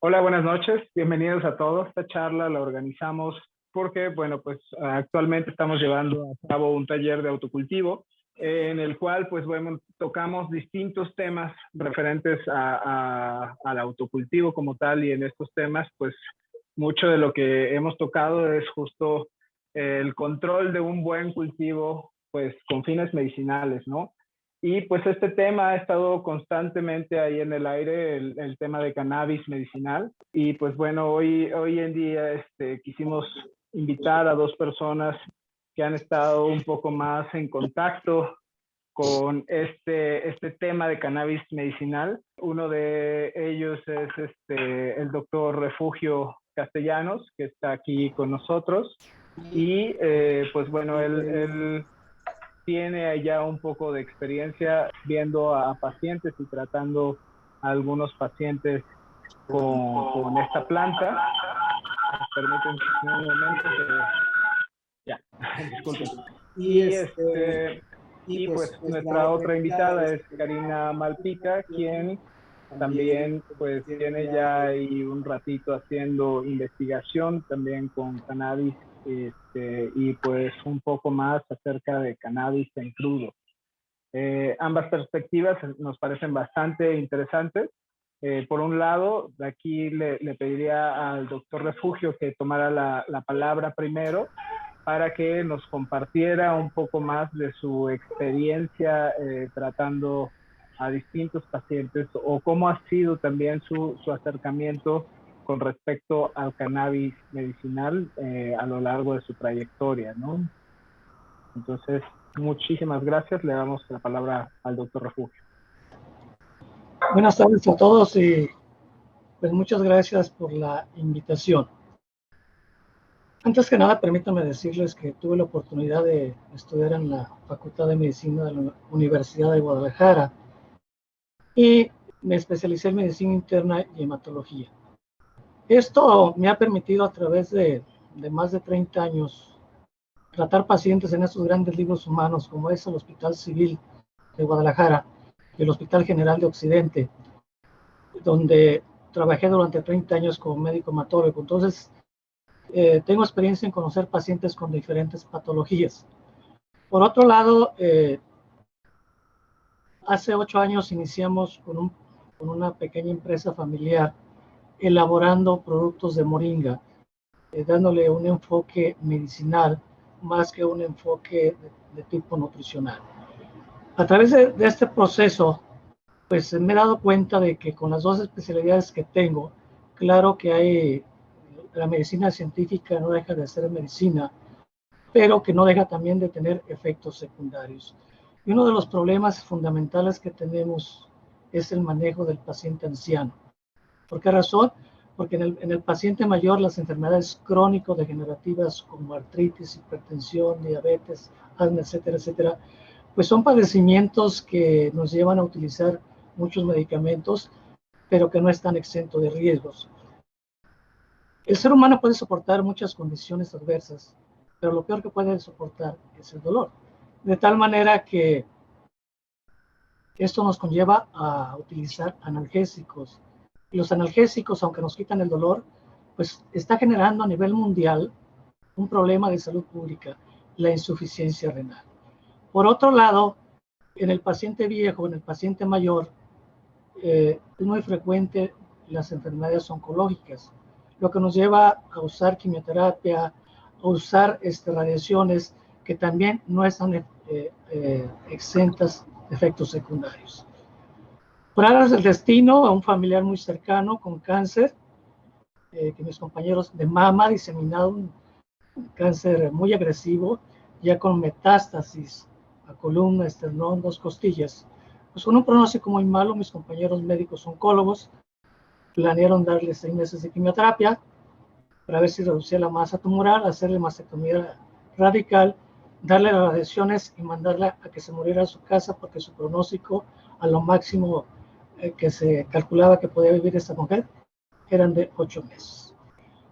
Hola, buenas noches. Bienvenidos a todos. Esta charla la organizamos porque, bueno, pues actualmente estamos llevando a cabo un taller de autocultivo en el cual, pues, bueno, tocamos distintos temas referentes al autocultivo como tal, y en estos temas, pues, mucho de lo que hemos tocado es justo el control de un buen cultivo, pues, con fines medicinales, ¿no? Y pues este tema ha estado constantemente ahí en el aire, el tema de cannabis medicinal. Y pues bueno, hoy en día quisimos invitar a dos personas que han estado un poco más en contacto con este tema de cannabis medicinal. Uno de ellos es el doctor Refugio Castellanos, que está aquí con nosotros. Y pues bueno, él tiene ya un poco de experiencia viendo a pacientes y tratando a algunos pacientes con esta planta. Permítanme un momento que ya, disculpen. Y pues nuestra otra invitada es Karina Malpica, quien también pues tiene ya ahí un ratito haciendo investigación también con cannabis, y pues un poco más acerca de cannabis en crudo. Ambas perspectivas nos parecen bastante interesantes. Por un lado, de aquí le pediría al doctor Refugio que tomara la palabra primero para que nos compartiera un poco más de su experiencia tratando a distintos pacientes, o cómo ha sido también su acercamiento con respecto al cannabis medicinal a lo largo de su trayectoria, ¿no? Entonces, muchísimas gracias. Le damos la palabra al doctor Refugio. Buenas tardes a todos y pues muchas gracias por la invitación. Antes que nada, permítanme decirles que tuve la oportunidad de estudiar en la Facultad de Medicina de la Universidad de Guadalajara y me especialicé en medicina interna y hematología. Esto me ha permitido a través de más de 30 años tratar pacientes en estos grandes libros humanos como es el Hospital Civil de Guadalajara y el Hospital General de Occidente, donde trabajé durante 30 años como médico hematólogo. Entonces, tengo experiencia en conocer pacientes con diferentes patologías. Por otro lado, hace 8 años iniciamos con una pequeña empresa familiar elaborando productos de moringa, dándole un enfoque medicinal más que un enfoque de tipo nutricional. A través de este proceso, pues me he dado cuenta de que con las dos especialidades que tengo, claro que la medicina científica no deja de ser medicina, pero que no deja también de tener efectos secundarios. Y uno de los problemas fundamentales que tenemos es el manejo del paciente anciano. ¿Por qué razón? Porque en el paciente mayor las enfermedades crónico-degenerativas como artritis, hipertensión, diabetes, asma, etcétera, etcétera, pues son padecimientos que nos llevan a utilizar muchos medicamentos, pero que no están exentos de riesgos. El ser humano puede soportar muchas condiciones adversas, pero lo peor que puede soportar es el dolor. De tal manera que esto nos conlleva a utilizar analgésicos. Y los analgésicos, aunque nos quitan el dolor, pues está generando a nivel mundial un problema de salud pública, la insuficiencia renal. Por otro lado, en el paciente viejo, en el paciente mayor, es muy frecuente las enfermedades oncológicas, lo que nos lleva a usar quimioterapia, a usar radiaciones que también no están exentas de efectos secundarios. Por aras del destino, a un familiar muy cercano con cáncer, que mis compañeros de mama diseminado un cáncer muy agresivo, ya con metástasis a columna, esternón, 2 costillas. Pues con un pronóstico muy malo, mis compañeros médicos oncólogos planearon darle 6 meses de quimioterapia para ver si reducía la masa tumoral, hacerle mastectomía radical, darle las radiaciones y mandarla a que se muriera a su casa, porque su pronóstico a lo máximo que se calculaba que podía vivir esta mujer eran de 8 meses.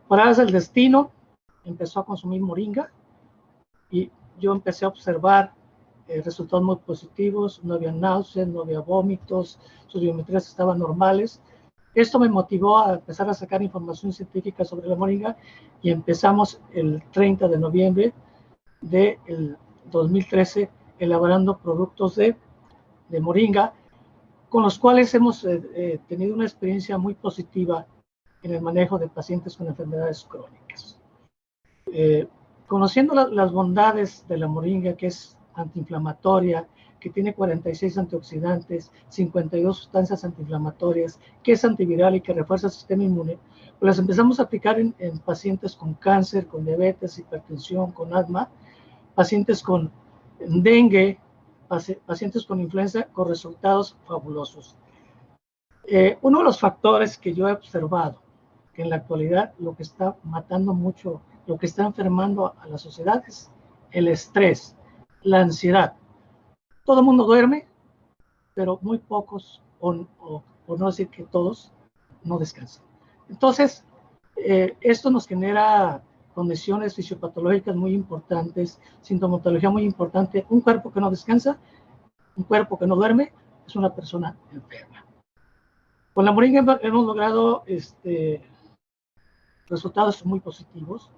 Por aras del destino, empezó a consumir moringa y yo empecé a observar resultados muy positivos. No había náuseas, no había vómitos, sus biometrías estaban normales, Esto me motivó a empezar a sacar información científica sobre la moringa y empezamos el 30 de noviembre del 2013 elaborando productos de moringa, con los cuales hemos tenido una experiencia muy positiva en el manejo de pacientes con enfermedades crónicas. Conociendo las bondades de la moringa, que es antiinflamatoria, que tiene 46 antioxidantes, 52 sustancias antiinflamatorias, que es antiviral y que refuerza el sistema inmune, pues las empezamos a aplicar en pacientes con cáncer, con diabetes, hipertensión, con asma, pacientes con dengue, pacientes con influenza, con resultados fabulosos. Uno de los factores que yo he observado, que en la actualidad lo que está matando mucho, lo que está enfermando a la sociedad es el estrés, la ansiedad. Todo el mundo duerme, pero muy pocos, o no decir que todos, no descansan. Entonces, esto nos genera condiciones fisiopatológicas muy importantes, sintomatología muy importante. Un cuerpo que no descansa, un cuerpo que no duerme, es una persona enferma. Con la moringa hemos logrado resultados muy positivos.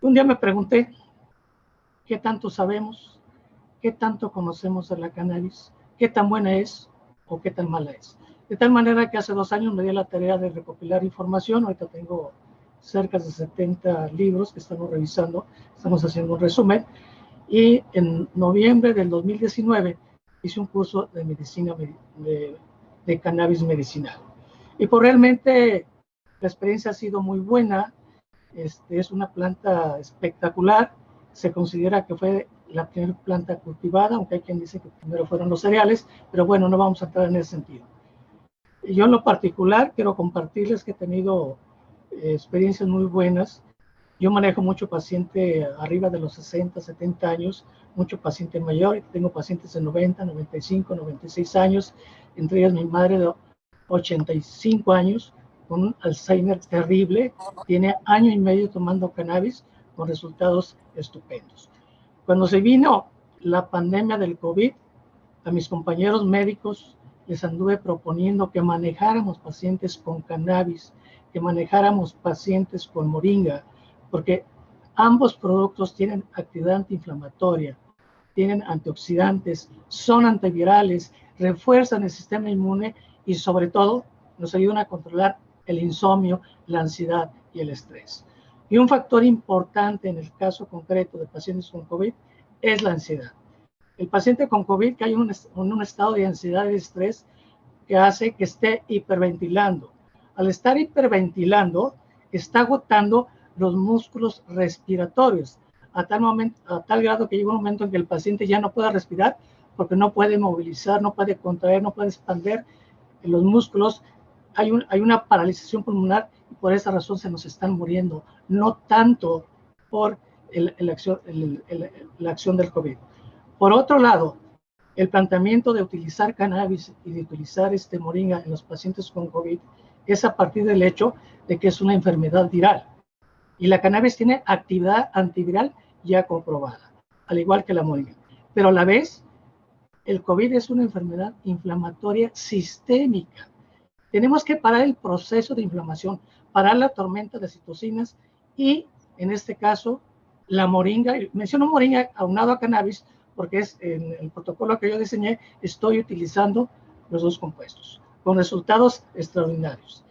Un día me pregunté, ¿qué tanto sabemos? ¿Qué tanto conocemos de la cannabis? ¿Qué tan buena es o qué tan mala es? De tal manera que hace 2 años me di la tarea de recopilar información. Ahorita tengo cerca de 70 libros que estamos revisando, estamos haciendo un resumen. Y en noviembre del 2019 hice un curso de medicina de cannabis medicinal. Y pues realmente la experiencia ha sido muy buena. Es una planta espectacular. Se considera que fue la primera planta cultivada, aunque hay quien dice que primero fueron los cereales, pero bueno, no vamos a entrar en ese sentido. Yo en lo particular quiero compartirles que he tenido experiencias muy buenas. Yo manejo mucho paciente arriba de los 60, 70 años, mucho paciente mayor. Tengo pacientes de 90, 95, 96 años, entre ellas mi madre de 85 años, con un Alzheimer terrible. Tiene 1 año y medio tomando cannabis con resultados estupendos. Cuando se vino la pandemia del COVID, a mis compañeros médicos les anduve proponiendo que manejáramos pacientes con cannabis, que manejáramos pacientes con moringa, porque ambos productos tienen actividad antiinflamatoria, tienen antioxidantes, son antivirales, refuerzan el sistema inmune y sobre todo nos ayudan a controlar el insomnio, la ansiedad y el estrés. Y un factor importante en el caso concreto de pacientes con COVID es la ansiedad. El paciente con COVID cae en un estado de ansiedad y de estrés que hace que esté hiperventilando. Al estar hiperventilando, está agotando los músculos respiratorios a tal grado que llega un momento en que el paciente ya no puede respirar porque no puede movilizar, no puede contraer, no puede expandir los músculos. Hay una paralización pulmonar y por esa razón se nos están muriendo, no tanto por la acción del COVID. Por otro lado, el planteamiento de utilizar cannabis y de utilizar moringa en los pacientes con COVID es a partir del hecho de que es una enfermedad viral. Y la cannabis tiene actividad antiviral ya comprobada, al igual que la moringa. Pero a la vez, el COVID es una enfermedad inflamatoria sistémica. Tenemos que parar el proceso de inflamación, parar la tormenta de citocinas y, en este caso, la moringa. Menciono moringa aunado a cannabis porque es en el protocolo que yo diseñé, estoy utilizando los dos compuestos, con resultados extraordinarios.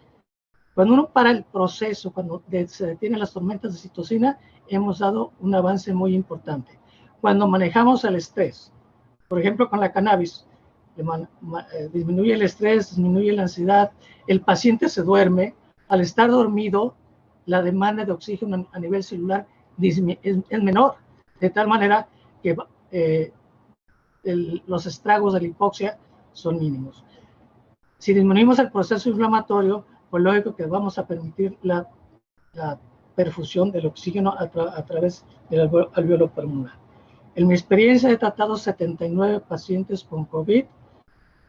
Cuando uno para el proceso, cuando se detienen las tormentas de citocina, hemos dado un avance muy importante. Cuando manejamos el estrés, por ejemplo, con la cannabis, disminuye el estrés, disminuye la ansiedad, el paciente se duerme. Al estar dormido, la demanda de oxígeno a nivel celular es menor, de tal manera que los estragos de la hipoxia son mínimos. Si disminuimos el proceso inflamatorio, pues lógico que vamos a permitir la perfusión del oxígeno a través del alveolo pulmonar. En mi experiencia he tratado 79 pacientes con COVID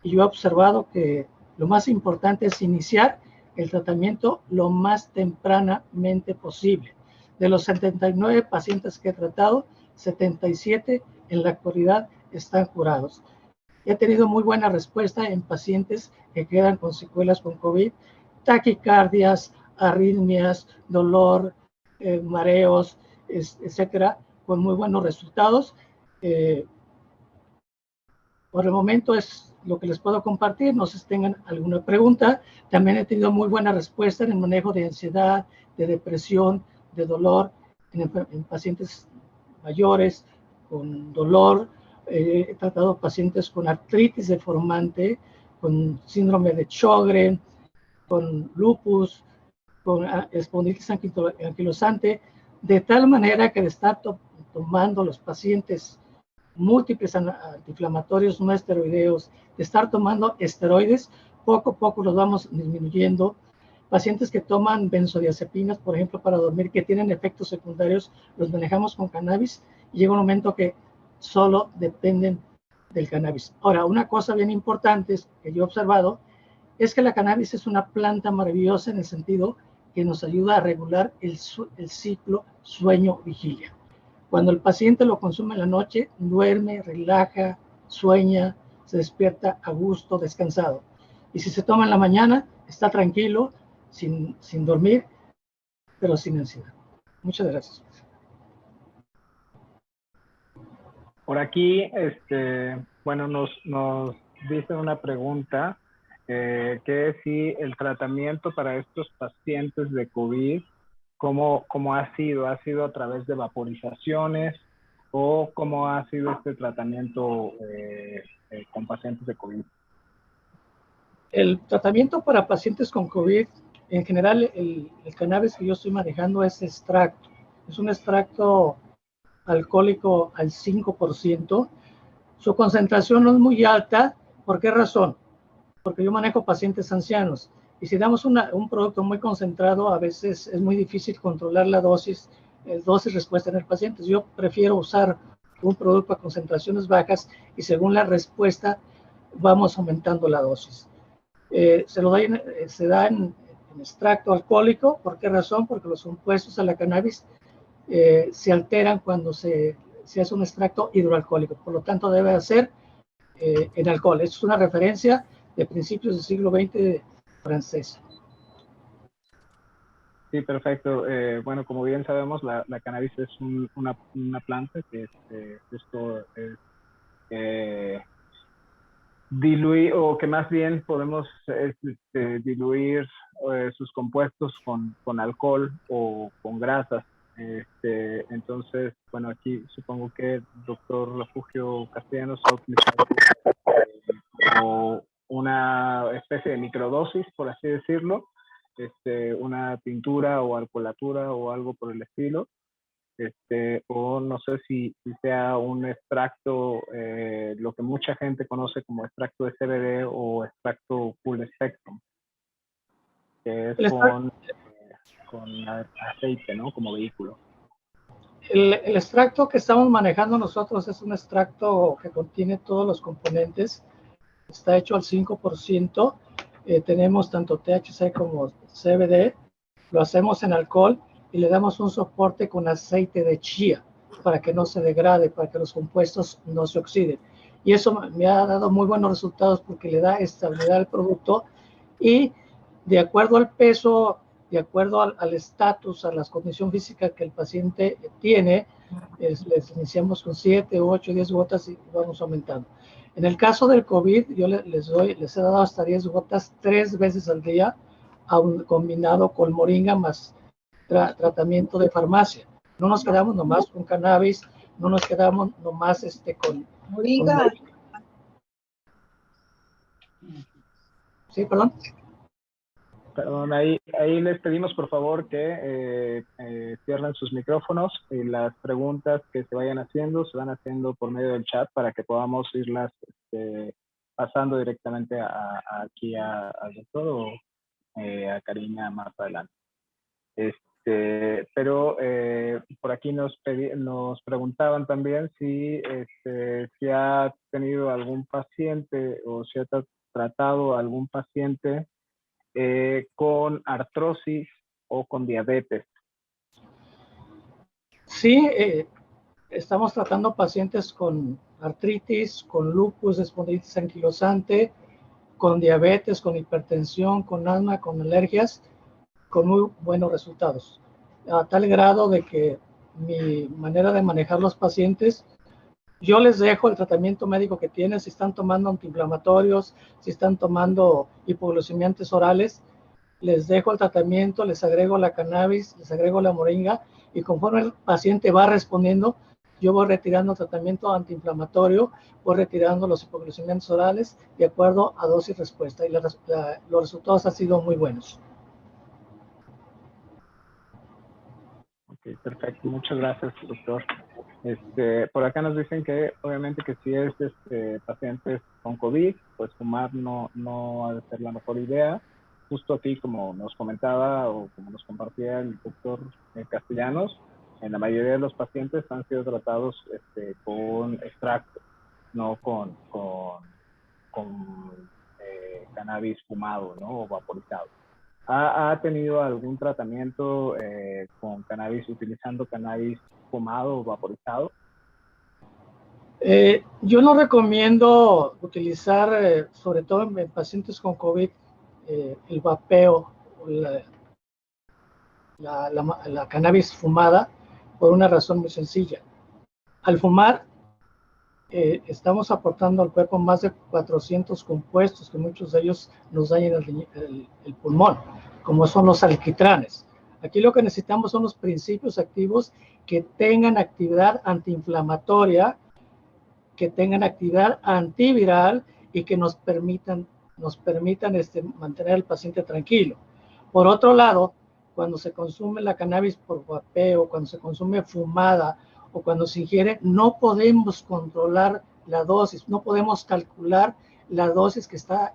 y yo he observado que lo más importante es iniciar el tratamiento lo más tempranamente posible. De los 79 pacientes que he tratado, 77 en la actualidad están curados. He tenido muy buena respuesta en pacientes que quedan con secuelas con COVID, taquicardias, arritmias, dolor, mareos, etcétera, con muy buenos resultados. Por el momento es lo que les puedo compartir. No sé si tengan alguna pregunta. También he tenido muy buena respuesta en el manejo de ansiedad, de depresión, de dolor en pacientes mayores con dolor. He tratado pacientes con artritis deformante, con síndrome de Sjögren, con lupus, con espondilitis anquilosante, de tal manera que de estar tomando los pacientes múltiples antiinflamatorios no esteroideos, de estar tomando esteroides, poco a poco los vamos disminuyendo. Pacientes que toman benzodiazepinas, por ejemplo, para dormir, que tienen efectos secundarios, los manejamos con cannabis y llega un momento que solo dependen del cannabis. Ahora, una cosa bien importante que yo he observado es que la cannabis es una planta maravillosa en el sentido que nos ayuda a regular el ciclo sueño-vigilia. Cuando el paciente lo consume en la noche, duerme, relaja, sueña, se despierta a gusto, descansado. Y si se toma en la mañana, está tranquilo, sin dormir, pero sin ansiedad. Muchas gracias. Por aquí, bueno, nos dice una pregunta, que si el tratamiento para estos pacientes de COVID, ¿cómo ha sido? ¿Ha sido a través de vaporizaciones o cómo ha sido este tratamiento con pacientes de COVID? El tratamiento para pacientes con COVID, en general, el cannabis que yo estoy manejando es extracto. Es un extracto alcohólico al 5%. Su concentración no es muy alta. ¿Por qué razón? Porque yo manejo pacientes ancianos. Y si damos un producto muy concentrado, a veces es muy difícil controlar la dosis respuesta en el paciente. Yo prefiero usar un producto a concentraciones bajas y según la respuesta vamos aumentando la dosis. Se da en extracto alcohólico. ¿Por qué razón? Porque los compuestos de la cannabis se alteran cuando se hace un extracto hidroalcohólico. Por lo tanto, debe hacer en alcohol. Esto es una referencia de principios del siglo XX francés. Sí, perfecto. Bueno, como bien sabemos, la cannabis es una planta que justo es diluir, o que más bien podemos diluir sus compuestos con alcohol o con grasas. Entonces, bueno, aquí supongo que el doctor Refugio Castellanos ha utilizado como una especie de microdosis, por así decirlo, una tintura o alcoholatura o algo por el estilo. O no sé si sea un extracto, lo que mucha gente conoce como extracto de CBD o extracto full spectrum, que es con aceite, ¿no? Como vehículo. El extracto que estamos manejando nosotros es un extracto que contiene todos los componentes. Está hecho al 5%. Tenemos tanto THC como CBD. Lo hacemos en alcohol y le damos un soporte con aceite de chía para que no se degrade, para que los compuestos no se oxiden. Y eso me ha dado muy buenos resultados porque le da estabilidad al producto y de acuerdo al peso, de acuerdo al estatus, a la condición física que el paciente tiene, les iniciamos con 7, 8, 10 gotas y vamos aumentando. En el caso del COVID, yo les he dado hasta 10 gotas 3 veces al día, combinado con moringa más tratamiento de farmacia. No nos quedamos nomás con cannabis, no nos quedamos nomás con moringa. Sí, perdón. Perdón, ahí les pedimos por favor que cierren sus micrófonos y las preguntas que se vayan haciendo se van haciendo por medio del chat para que podamos irlas pasando directamente aquí al doctor o a Karina más adelante. Pero por aquí nos preguntaban también si ha tenido algún paciente o si ha tratado algún paciente con artrosis o con diabetes. Sí, estamos tratando pacientes con artritis, con lupus, espondilitis anquilosante, con diabetes, con hipertensión, con asma, con alergias, con muy buenos resultados. A tal grado de que mi manera de manejar los pacientes, yo les dejo el tratamiento médico que tienen, si están tomando antiinflamatorios, si están tomando hipoglucemiantes orales, les dejo el tratamiento, les agrego la cannabis, les agrego la moringa, y conforme el paciente va respondiendo, yo voy retirando el tratamiento antiinflamatorio, voy retirando los hipoglucemiantes orales de acuerdo a dosis respuesta, y los resultados han sido muy buenos. Ok, perfecto. Muchas gracias, doctor. Por acá nos dicen que obviamente que si es pacientes con COVID, pues fumar no ha de ser la mejor idea. Justo aquí, como nos comentaba o como nos compartía el doctor Castellanos, en la mayoría de los pacientes han sido tratados con extracto, no con cannabis fumado, ¿no? O vaporizado. ¿Ha tenido algún tratamiento con cannabis, utilizando cannabis fumado o vaporizado? Yo no recomiendo utilizar, sobre todo en pacientes con COVID, el vapeo, la cannabis fumada, por una razón muy sencilla. Al fumar, estamos aportando al cuerpo más de 400 compuestos, que muchos de ellos nos dañan el pulmón, como son los alquitranes. Aquí lo que necesitamos son los principios activos que tengan actividad antiinflamatoria, que tengan actividad antiviral y que nos permitan mantener al paciente tranquilo. Por otro lado, cuando se consume la cannabis por vapeo, cuando se consume fumada o cuando se ingiere, no podemos controlar la dosis, no podemos calcular la dosis que está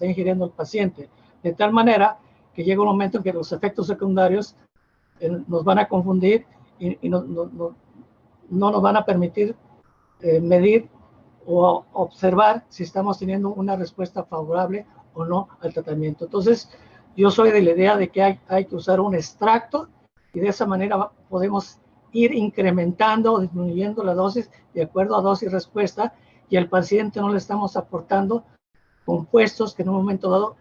ingiriendo el paciente, de tal manera que llega un momento en que los efectos secundarios nos van a confundir y no nos van a permitir medir o observar si estamos teniendo una respuesta favorable o no al tratamiento. Entonces, yo soy de la idea de que hay que usar un extracto, y de esa manera podemos ir incrementando o disminuyendo la dosis de acuerdo a dosis respuesta, y al paciente no le estamos aportando compuestos que en un momento dado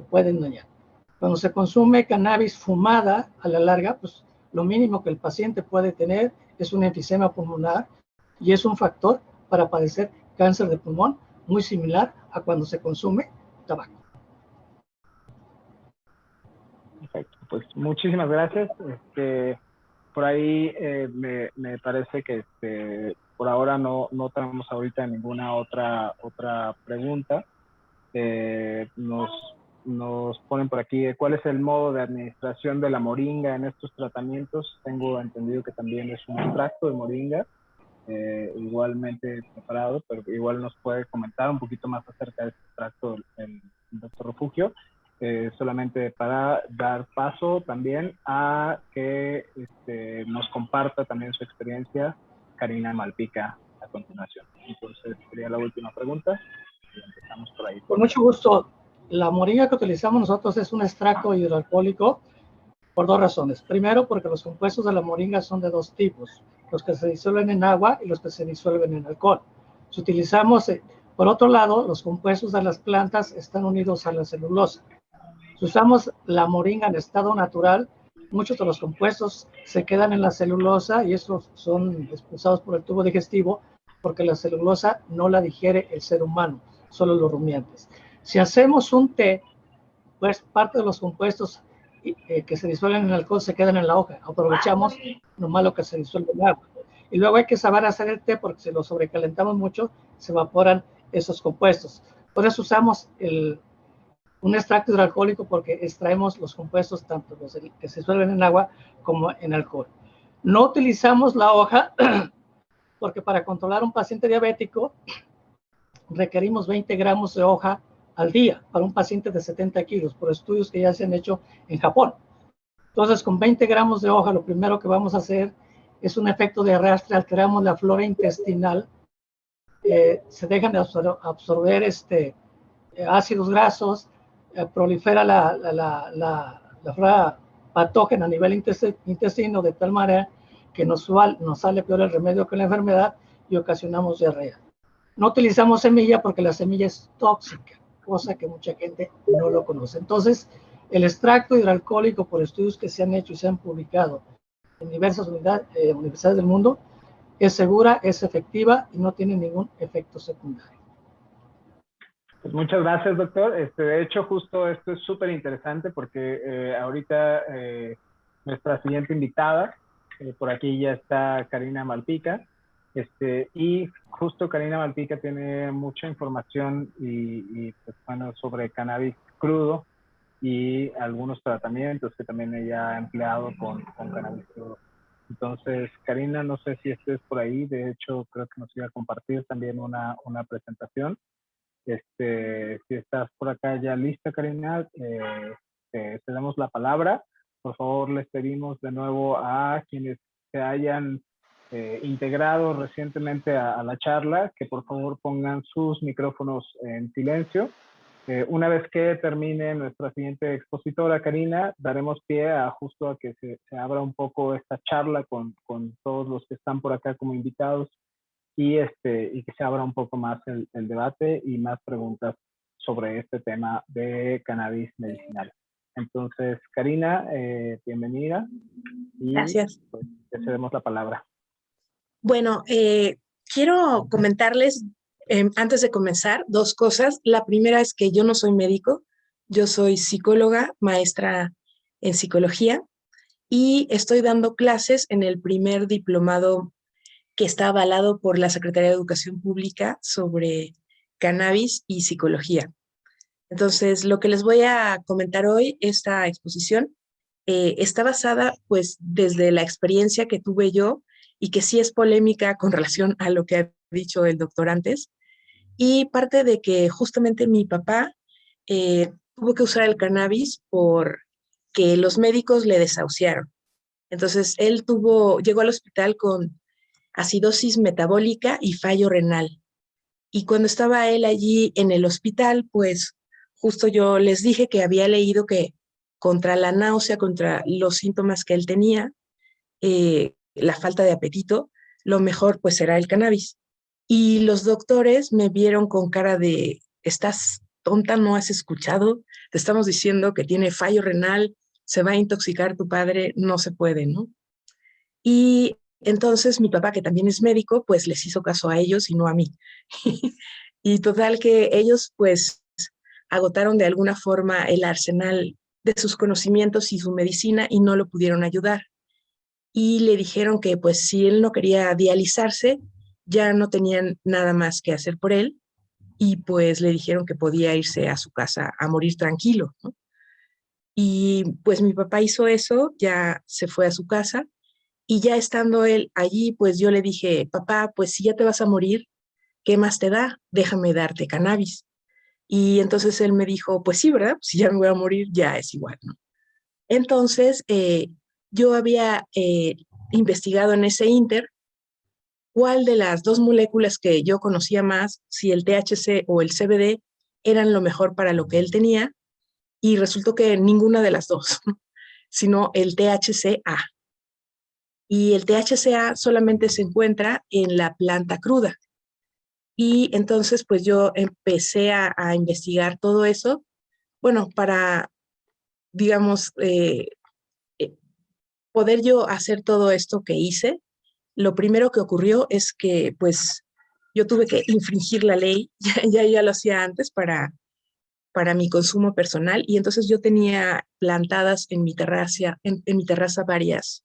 pueden dañar. Cuando se consume cannabis fumada, a la larga, pues lo mínimo que el paciente puede tener es un enfisema pulmonar, y es un factor para padecer cáncer de pulmón, muy similar a cuando se consume tabaco. Perfecto, pues muchísimas gracias. Por ahí me parece que por ahora no tenemos ahorita ninguna otra pregunta. Nos ponen por aquí, ¿cuál es el modo de administración de la moringa en estos tratamientos? Tengo entendido que también es un extracto de moringa, igualmente preparado, pero igual nos puede comentar un poquito más acerca de este extracto el doctor Refugio, solamente para dar paso también a que nos comparta también su experiencia Karina Malpica a continuación. Entonces sería la última pregunta y empezamos por ahí. Con mucho gusto. La moringa que utilizamos nosotros es un extracto hidroalcohólico por dos razones. Primero, porque los compuestos de la moringa son de dos tipos: los que se disuelven en agua y los que se disuelven en alcohol. Si utilizamos, por otro lado, los compuestos de las plantas están unidos a la celulosa. Si usamos la moringa en estado natural, muchos de los compuestos se quedan en la celulosa y estos son expulsados por el tubo digestivo, porque la celulosa no la digiere el ser humano, solo los rumiantes. Si hacemos un té, pues parte de los compuestos que se disuelven en el alcohol se quedan en la hoja. Aprovechamos nomás lo que se disuelve en agua. Y luego hay que saber hacer el té, porque si lo sobrecalentamos mucho, se evaporan esos compuestos. Por eso usamos un extracto hidroalcohólico, porque extraemos los compuestos, tanto los que se disuelven en agua como en alcohol. No utilizamos la hoja porque para controlar un paciente diabético requerimos 20 gramos de hoja al día para un paciente de 70 kilos, por estudios que ya se han hecho en Japón. Entonces, con 20 gramos de hoja, lo primero que vamos a hacer es un efecto de arrastre, alteramos la flora intestinal, se dejan de absorber ácidos grasos, prolifera la flora patógena a nivel intestino, de tal manera que nos sale peor el remedio que la enfermedad, y ocasionamos diarrea. No utilizamos semilla porque la semilla es tóxica, cosa que mucha gente no lo conoce. Entonces, el extracto hidroalcohólico, por estudios que se han hecho y se han publicado en diversas universidades del mundo, es segura, es efectiva y no tiene ningún efecto secundario. Pues muchas gracias, doctor. De hecho, justo esto es súper interesante porque ahorita nuestra siguiente invitada, por aquí ya está Karina Malpica, y justo Karina Malpica tiene mucha información pues, bueno, sobre cannabis crudo y algunos tratamientos que también ella ha empleado con cannabis crudo. Entonces, Karina, no sé si estés por ahí, de hecho creo que nos iba a compartir también una presentación. Si estás por acá ya lista, Karina, te damos la palabra. Por favor, les pedimos de nuevo a quienes se hayan integrado recientemente a la charla, que por favor pongan sus micrófonos en silencio. Una vez que termine nuestra siguiente expositora, Karina, daremos pie a justo a que se abra un poco esta charla con todos los que están por acá como invitados y que se abra un poco más el debate y más preguntas sobre este tema de cannabis medicinal. Entonces, Karina, bienvenida y gracias. Pues, te cedemos la palabra. Bueno, quiero comentarles antes de comenzar 2 cosas. La primera es que yo no soy médico, yo soy psicóloga, maestra en psicología y estoy dando clases en el primer diplomado que está avalado por la Secretaría de Educación Pública sobre cannabis y psicología. Entonces, lo que les voy a comentar hoy, esta exposición, está basada pues desde la experiencia que tuve yo y que sí es polémica con relación a lo que ha dicho el doctor antes, y parte de que justamente mi papá tuvo que usar el cannabis porque los médicos le desahuciaron. Entonces, él llegó al hospital con acidosis metabólica y fallo renal. Y cuando estaba él allí en el hospital, pues justo yo les dije que había leído que contra la náusea, contra los síntomas que él tenía, la falta de apetito, lo mejor pues era el cannabis. Y los doctores me vieron con cara de, ¿estás tonta? ¿No has escuchado? Te estamos diciendo que tiene fallo renal, se va a intoxicar tu padre, no se puede, ¿no? Y entonces mi papá, que también es médico, pues les hizo caso a ellos y no a mí. Y total que ellos pues agotaron de alguna forma el arsenal de sus conocimientos y su medicina y no lo pudieron ayudar. Y le dijeron que pues si él no quería dializarse, ya no tenían nada más que hacer por él y pues le dijeron que podía irse a su casa a morir tranquilo, ¿no? Y pues mi papá hizo eso, ya se fue a su casa. Y ya estando él allí, pues yo le dije, papá, pues si ya te vas a morir, ¿qué más te da? Déjame darte cannabis. Y entonces él me dijo, pues sí, ¿verdad? Si ya me voy a morir, ya es igual, ¿no? Entonces, yo había investigado en ese inter cuál de las 2 moléculas que yo conocía más, si el THC o el CBD, eran lo mejor para lo que él tenía, y resultó que ninguna de las 2, sino el THCA. Y el THCA solamente se encuentra en la planta cruda. Y entonces, pues yo empecé a investigar todo eso, bueno, para, digamos, poder yo hacer todo esto que hice. Lo primero que ocurrió es que, pues, yo tuve que infringir la ley, ya lo hacía antes para mi consumo personal, y entonces yo tenía plantadas en mi terraza varias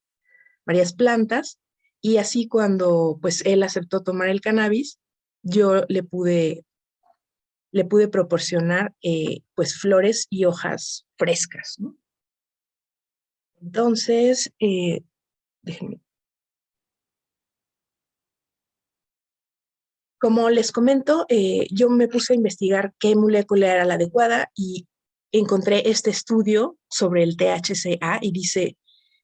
plantas, y así cuando pues él aceptó tomar el cannabis, yo le pude proporcionar pues flores y hojas frescas, ¿no? Entonces, déjenme. Como les comento, yo me puse a investigar qué molécula era la adecuada y encontré este estudio sobre el THCA y dice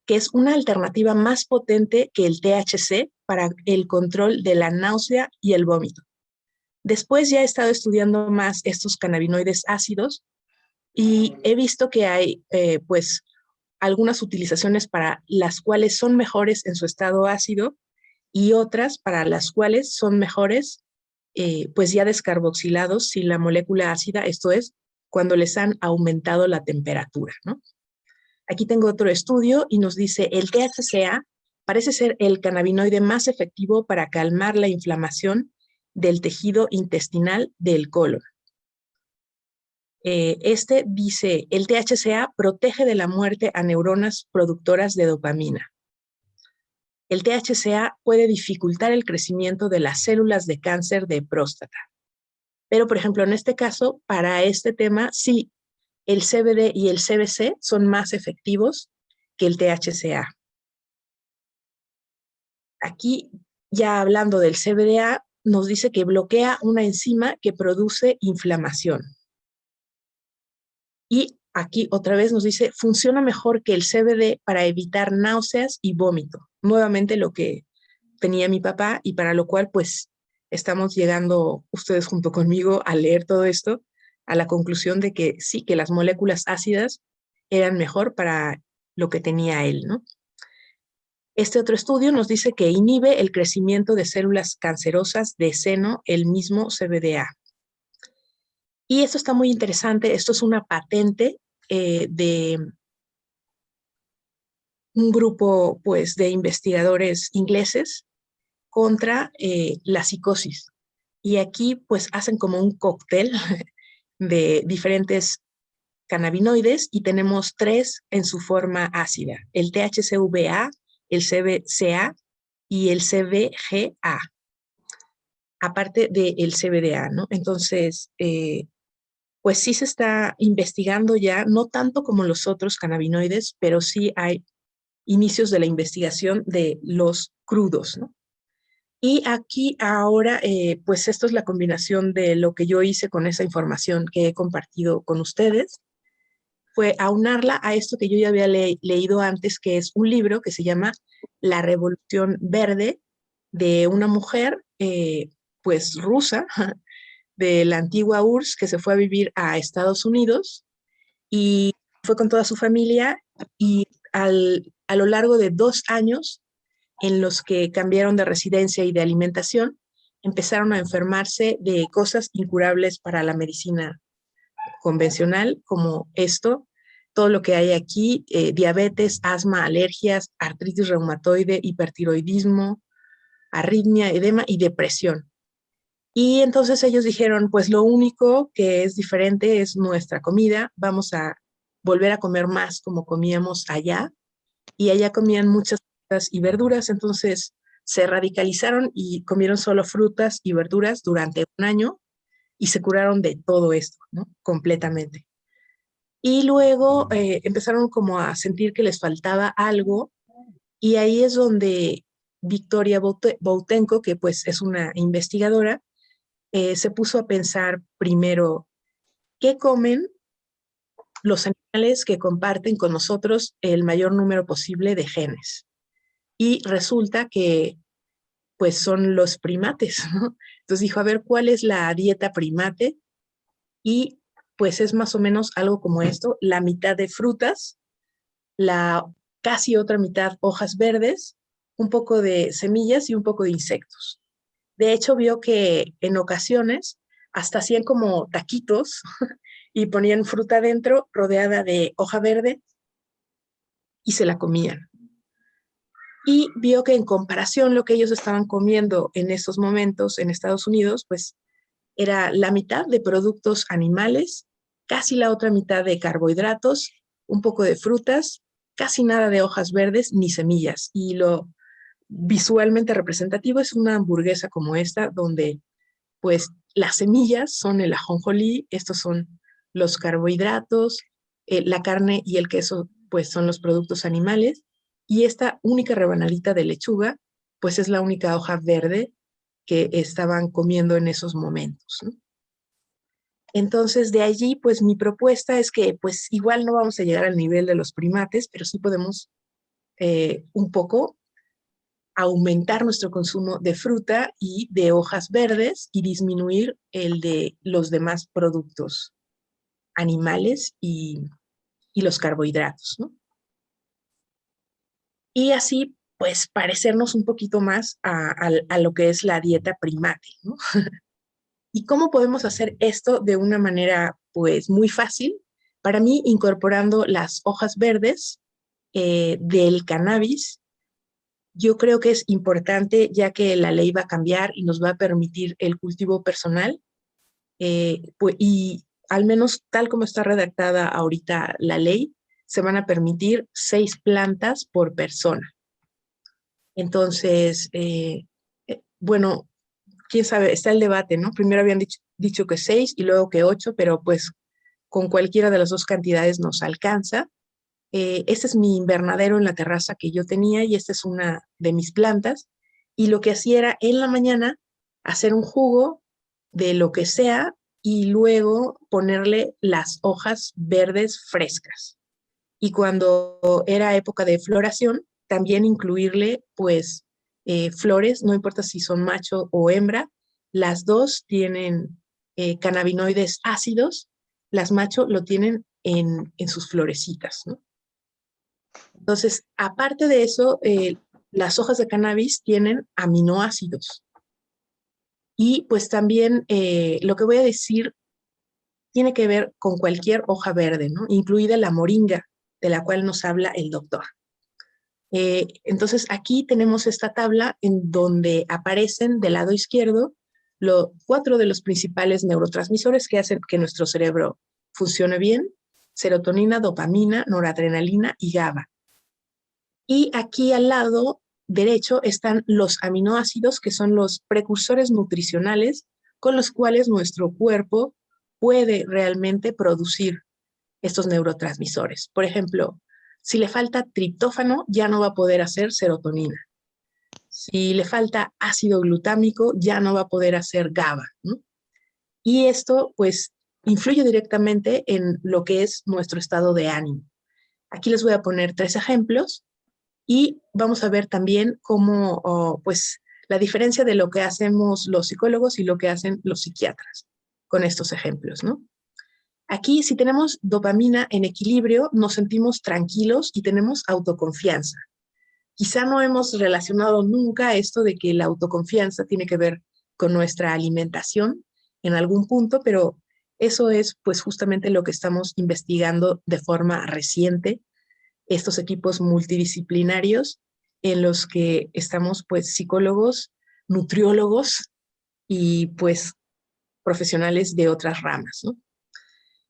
que es una alternativa más potente que el THC para el control de la náusea y el vómito. Después ya he estado estudiando más estos cannabinoides ácidos y he visto que hay algunas utilizaciones para las cuales son mejores en su estado ácido y otras para las cuales son mejores pues ya descarboxilados sin la molécula ácida, esto es, cuando les han aumentado la temperatura, ¿no? Aquí tengo otro estudio y nos dice, el THCA parece ser el cannabinoide más efectivo para calmar la inflamación del tejido intestinal del colon. Este dice, el THCA protege de la muerte a neuronas productoras de dopamina. El THCA puede dificultar el crecimiento de las células de cáncer de próstata. Pero, por ejemplo, en este caso, para este tema, sí, el CBD y el CBC son más efectivos que el THCA. Aquí, ya hablando del CBDA, nos dice que bloquea una enzima que produce inflamación. Y aquí otra vez nos dice, funciona mejor que el CBD para evitar náuseas y vómito. Nuevamente lo que tenía mi papá y para lo cual pues estamos llegando ustedes junto conmigo a leer todo esto a la conclusión de que sí, que las moléculas ácidas eran mejor para lo que tenía él, ¿no? Este otro estudio nos dice que inhibe el crecimiento de células cancerosas de seno, el mismo CBDA. Y esto está muy interesante, esto es una patente de un grupo pues, de investigadores ingleses contra la psicosis. Y aquí pues hacen como un cóctel de diferentes cannabinoides y tenemos 3 en su forma ácida, el THCVA, el CBCA y el CBGA, aparte del CBDA, ¿no? Entonces, pues sí se está investigando ya, no tanto como los otros cannabinoides, pero sí hay inicios de la investigación de los crudos, ¿no? Y aquí ahora, pues esto es la combinación de lo que yo hice con esa información que he compartido con ustedes, fue aunarla a esto que yo ya había leído antes, que es un libro que se llama La Revolución Verde, de una mujer, pues rusa, de la antigua URSS, que se fue a vivir a Estados Unidos y fue con toda su familia y a lo largo de 2 años en los que cambiaron de residencia y de alimentación, empezaron a enfermarse de cosas incurables para la medicina convencional, como esto, todo lo que hay aquí, diabetes, asma, alergias, artritis reumatoide, hipertiroidismo, arritmia, edema y depresión. Y entonces ellos dijeron, pues lo único que es diferente es nuestra comida, vamos a volver a comer más como comíamos allá, y allá comían muchas frutas y verduras, entonces se radicalizaron y comieron solo frutas y verduras durante 1 año y se curaron de todo esto, ¿no? Completamente. Y luego empezaron como a sentir que les faltaba algo y ahí es donde Victoria Boutenko, que pues es una investigadora, se puso a pensar primero, ¿qué comen los animales que comparten con nosotros el mayor número posible de genes? Y resulta que pues son los primates, ¿no? Entonces dijo, a ver, ¿cuál es la dieta primate? Y pues es más o menos algo como esto, la mitad de frutas, la casi otra mitad hojas verdes, un poco de semillas y un poco de insectos. De hecho, vio que en ocasiones hasta hacían como taquitos y ponían fruta dentro rodeada de hoja verde y se la comían. Y vio que en comparación lo que ellos estaban comiendo en estos momentos en Estados Unidos, pues era la mitad de productos animales, casi la otra mitad de carbohidratos, un poco de frutas, casi nada de hojas verdes ni semillas. Y lo visualmente representativo es una hamburguesa como esta, donde pues las semillas son el ajonjolí, estos son los carbohidratos, la carne y el queso pues son los productos animales, y esta única rebanadita de lechuga pues es la única hoja verde que estaban comiendo en esos momentos, ¿no? Entonces, de allí, pues mi propuesta es que, pues igual no vamos a llegar al nivel de los primates, pero sí podemos un poco aumentar nuestro consumo de fruta y de hojas verdes y disminuir el de los demás productos animales y los carbohidratos, ¿no? Y así, pues parecernos un poquito más a lo que es la dieta primate, ¿no? ¿Y cómo podemos hacer esto de una manera pues muy fácil? Para mí, incorporando las hojas verdes del cannabis, yo creo que es importante ya que la ley va a cambiar y nos va a permitir el cultivo personal, pues, y al menos tal como está redactada ahorita la ley, se van a permitir 6 plantas por persona. Entonces, bueno, quién sabe, está el debate, ¿no? Primero habían dicho que 6 y luego que 8, pero pues con cualquiera de las dos cantidades nos alcanza. Este es mi invernadero en la terraza que yo tenía y esta es una de mis plantas. Y lo que hacía era en la mañana hacer un jugo de lo que sea y luego ponerle las hojas verdes frescas. Y cuando era época de floración, también incluirle pues flores, no importa si son macho o hembra, las dos tienen cannabinoides ácidos, las macho lo tienen en sus florecitas, ¿no? Entonces, aparte de eso, las hojas de cannabis tienen aminoácidos. Y pues también lo que voy a decir tiene que ver con cualquier hoja verde, ¿no? Incluida la moringa, de la cual nos habla el doctor. Entonces, aquí tenemos esta tabla en donde aparecen del lado izquierdo 4 de los principales neurotransmisores que hacen que nuestro cerebro funcione bien: serotonina, dopamina, noradrenalina y GABA. Y aquí al lado derecho están los aminoácidos, que son los precursores nutricionales con los cuales nuestro cuerpo puede realmente producir estos neurotransmisores. Por ejemplo, si le falta triptófano, ya no va a poder hacer serotonina. Si le falta ácido glutámico, ya no va a poder hacer GABA, ¿no? Y esto, pues, influye directamente en lo que es nuestro estado de ánimo. Aquí les voy a poner 3 ejemplos y vamos a ver también cómo, pues, la diferencia de lo que hacemos los psicólogos y lo que hacen los psiquiatras con estos ejemplos, ¿no? Aquí, si tenemos dopamina en equilibrio, nos sentimos tranquilos y tenemos autoconfianza. Quizá no hemos relacionado nunca esto de que la autoconfianza tiene que ver con nuestra alimentación en algún punto, pero eso es pues justamente lo que estamos investigando de forma reciente, estos equipos multidisciplinarios en los que estamos pues psicólogos, nutriólogos y pues profesionales de otras ramas, ¿no?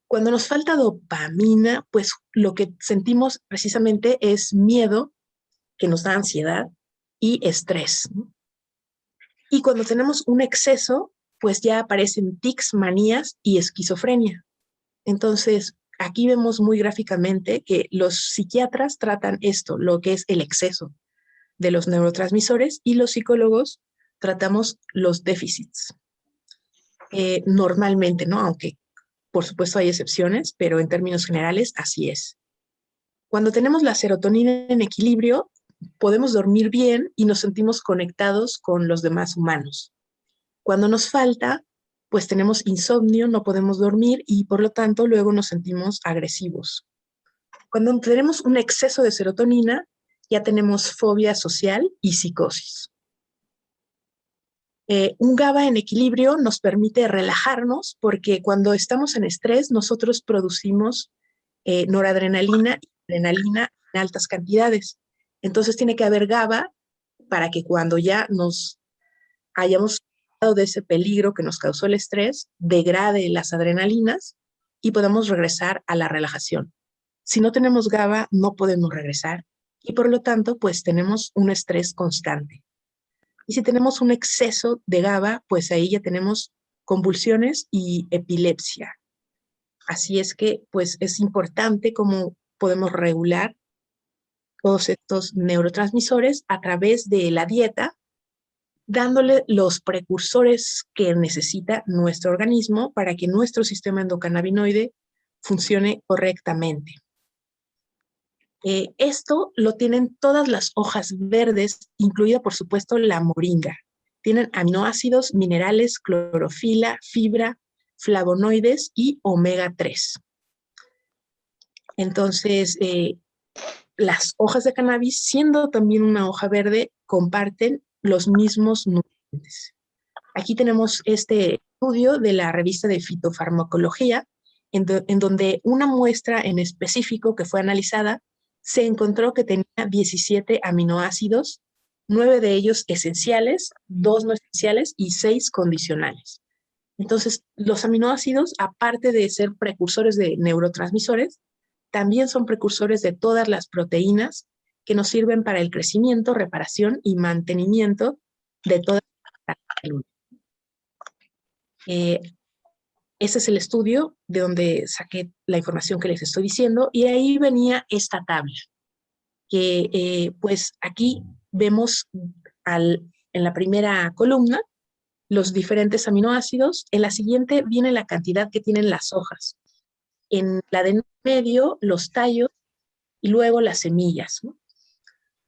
Cuando nos falta dopamina, pues lo que sentimos precisamente es miedo, que nos da ansiedad, y estrés, ¿no? Y cuando tenemos un exceso, pues ya aparecen tics, manías y esquizofrenia. Entonces, aquí vemos muy gráficamente que los psiquiatras tratan esto, lo que es el exceso de los neurotransmisores, y los psicólogos tratamos los déficits. Normalmente, ¿no? Aunque por supuesto hay excepciones, pero en términos generales así es. Cuando tenemos la serotonina en equilibrio, podemos dormir bien y nos sentimos conectados con los demás humanos. Cuando nos falta, pues tenemos insomnio, no podemos dormir y por lo tanto luego nos sentimos agresivos. Cuando tenemos un exceso de serotonina, ya tenemos fobia social y psicosis. Un GABA en equilibrio nos permite relajarnos porque cuando estamos en estrés nosotros producimos noradrenalina y adrenalina en altas cantidades. Entonces tiene que haber GABA para que cuando ya nos hayamos salido de ese peligro que nos causó el estrés, degrade las adrenalinas y podamos regresar a la relajación. Si no tenemos GABA, no podemos regresar y por lo tanto, pues tenemos un estrés constante. Y si tenemos un exceso de GABA, pues ahí ya tenemos convulsiones y epilepsia. Así es que, pues, es importante cómo podemos regular todos estos neurotransmisores a través de la dieta, dándole los precursores que necesita nuestro organismo para que nuestro sistema endocannabinoide funcione correctamente. Esto lo tienen todas las hojas verdes, incluida por supuesto la moringa. Tienen aminoácidos, minerales, clorofila, fibra, flavonoides y omega 3. Entonces, las hojas de cannabis, siendo también una hoja verde, comparten los mismos nutrientes. Aquí tenemos este estudio de la revista de fitofarmacología, en donde una muestra en específico que fue analizada se encontró que tenía 17 aminoácidos, 9 de ellos esenciales, 2 no esenciales y 6 condicionales. Entonces, los aminoácidos, aparte de ser precursores de neurotransmisores, también son precursores de todas las proteínas que nos sirven para el crecimiento, reparación y mantenimiento de todas las células. Ese es el estudio de donde saqué la información que les estoy diciendo, y ahí venía esta tabla, que pues aquí vemos en la primera columna los diferentes aminoácidos, en la siguiente viene la cantidad que tienen las hojas, en la de en medio los tallos y luego las semillas, ¿no?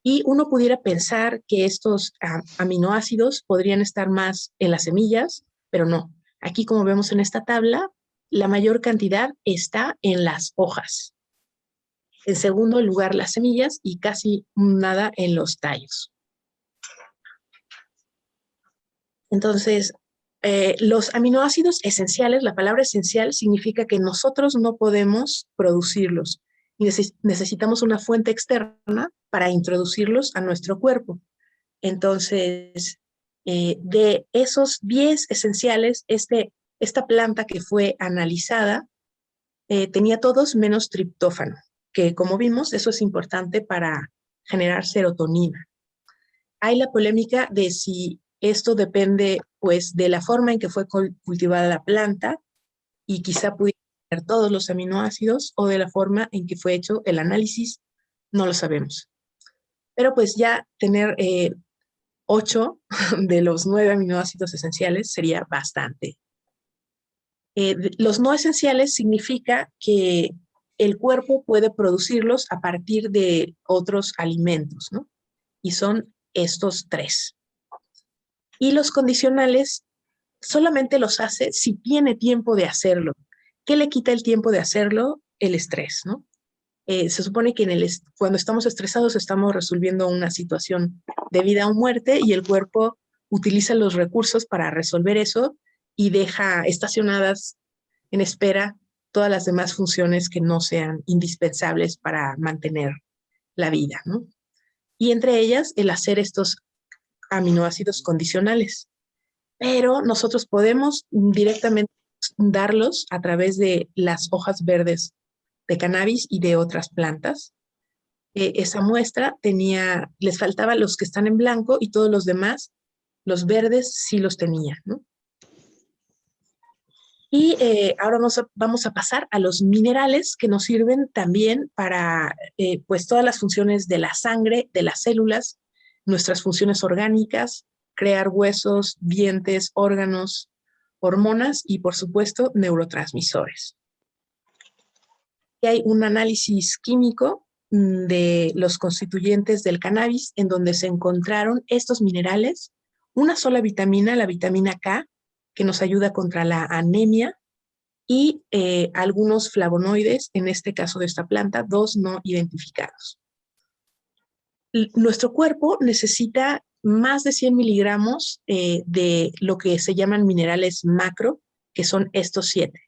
Y uno pudiera pensar que estos aminoácidos podrían estar más en las semillas, pero no. Aquí, como vemos en esta tabla, la mayor cantidad está en las hojas. En segundo lugar, las semillas, y casi nada en los tallos. Entonces, los aminoácidos esenciales, la palabra esencial significa que nosotros no podemos producirlos y necesitamos una fuente externa para introducirlos a nuestro cuerpo. Entonces, de esos 10 esenciales, esta planta que fue analizada tenía todos menos triptófano, que como vimos, eso es importante para generar serotonina. Hay la polémica de si esto depende pues de la forma en que fue cultivada la planta y quizá pudiera tener todos los aminoácidos, o de la forma en que fue hecho el análisis, no lo sabemos. Pero pues ya tener 8 de los 9 aminoácidos esenciales sería bastante. Los no esenciales significa que el cuerpo puede producirlos a partir de otros alimentos, ¿no? Y son estos 3. Y los condicionales solamente los hace si tiene tiempo de hacerlo. ¿Qué le quita el tiempo de hacerlo? El estrés, ¿no? Se supone que cuando estamos estresados estamos resolviendo una situación de vida o muerte, y el cuerpo utiliza los recursos para resolver eso y deja estacionadas en espera todas las demás funciones que no sean indispensables para mantener la vida, ¿no? Y entre ellas el hacer estos aminoácidos condicionales. Pero nosotros podemos directamente darlos a través de las hojas verdes de cannabis y de otras plantas. Esa muestra les faltaban los que están en blanco, y todos los demás, los verdes, sí los tenía, ¿no? Y ahora vamos a pasar a los minerales, que nos sirven también para pues todas las funciones de la sangre, de las células, nuestras funciones orgánicas, crear huesos, dientes, órganos, hormonas y, por supuesto, neurotransmisores. Y hay un análisis químico de los constituyentes del cannabis, en donde se encontraron estos minerales, una sola vitamina, la vitamina K, que nos ayuda contra la anemia, y algunos flavonoides, en este caso de esta planta, 2 no identificados. Nuestro cuerpo necesita más de 100 miligramos de lo que se llaman minerales macro, que son estos 7,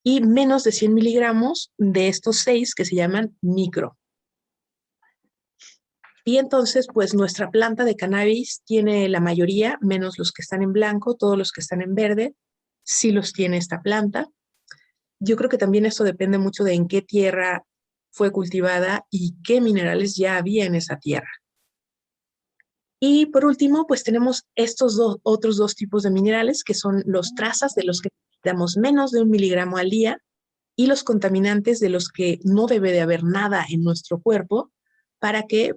y menos de 100 miligramos de estos 6 que se llaman micro. Y entonces, pues nuestra planta de cannabis tiene la mayoría, menos los que están en blanco. Todos los que están en verde sí los tiene esta planta. Yo creo que también esto depende mucho de en qué tierra fue cultivada y qué minerales ya había en esa tierra. Y por último, pues tenemos estos otros 2 tipos de minerales, que son los trazas, de los que necesitamos menos de 1 miligramo al día, y los contaminantes, de los que no debe de haber nada en nuestro cuerpo para que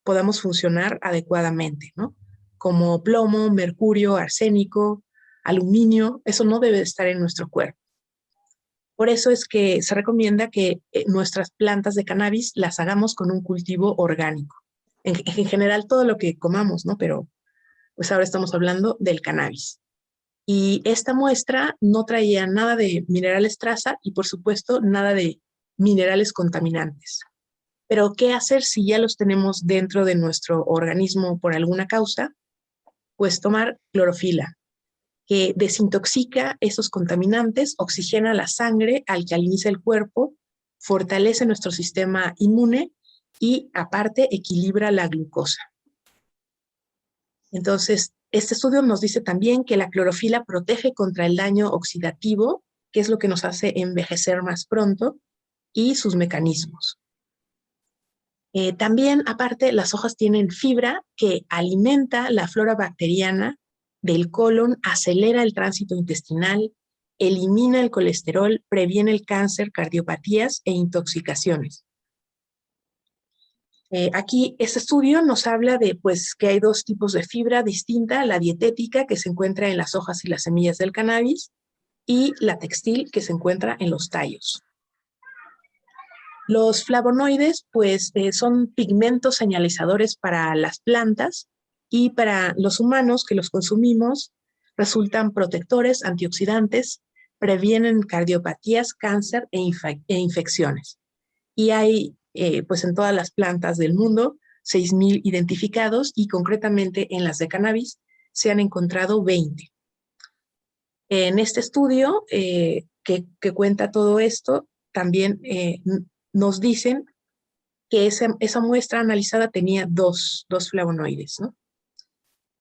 podamos funcionar adecuadamente, ¿no? Como plomo, mercurio, arsénico, aluminio, eso no debe estar en nuestro cuerpo. Por eso es que se recomienda que nuestras plantas de cannabis las hagamos con un cultivo orgánico. En general, todo lo que comamos, ¿no? Pero pues ahora estamos hablando del cannabis. Y esta muestra no traía nada de minerales traza y, por supuesto, nada de minerales contaminantes. Pero, ¿qué hacer si ya los tenemos dentro de nuestro organismo por alguna causa? Pues tomar clorofila, que desintoxica esos contaminantes, oxigena la sangre, alcaliniza el cuerpo, fortalece nuestro sistema inmune y aparte equilibra la glucosa. Entonces, este estudio nos dice también que la clorofila protege contra el daño oxidativo, que es lo que nos hace envejecer más pronto, y sus mecanismos. También, aparte, las hojas tienen fibra que alimenta la flora bacteriana del colon, acelera el tránsito intestinal, elimina el colesterol, previene el cáncer, cardiopatías e intoxicaciones. Aquí este estudio nos habla de pues, que hay dos tipos de fibra distinta, la dietética que se encuentra en las hojas y las semillas del cannabis y la textil que se encuentra en los tallos. Los flavonoides pues, son pigmentos señalizadores para las plantas y para los humanos que los consumimos resultan protectores, antioxidantes, previenen cardiopatías, cáncer e infecciones. Y hay pues en todas las plantas del mundo 6,000 identificados y concretamente en las de cannabis se han encontrado 20. En este estudio que cuenta todo esto, también nos dicen que esa muestra analizada tenía dos flavonoides, ¿no?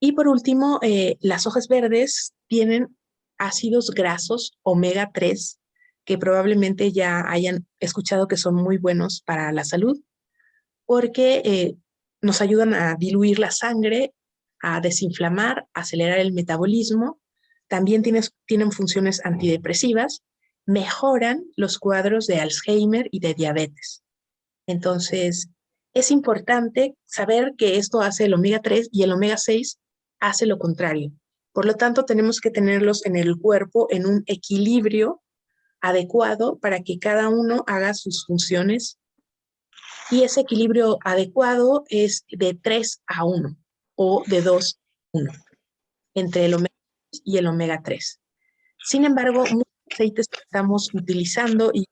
Y por último, las hojas verdes tienen ácidos grasos omega 3, que probablemente ya hayan escuchado que son muy buenos para la salud, porque nos ayudan a diluir la sangre, a desinflamar, a acelerar el metabolismo, también tienen funciones antidepresivas, mejoran los cuadros de Alzheimer y de diabetes. Entonces, es importante saber que esto hace el omega 3 y el omega 6 hace lo contrario. Por lo tanto, tenemos que tenerlos en el cuerpo en un equilibrio adecuado para que cada uno haga sus funciones. Y ese equilibrio adecuado es de 3:1 o de 2:1 entre el omega 6 y el omega 3. Sin embargo, muchos aceites que estamos utilizando y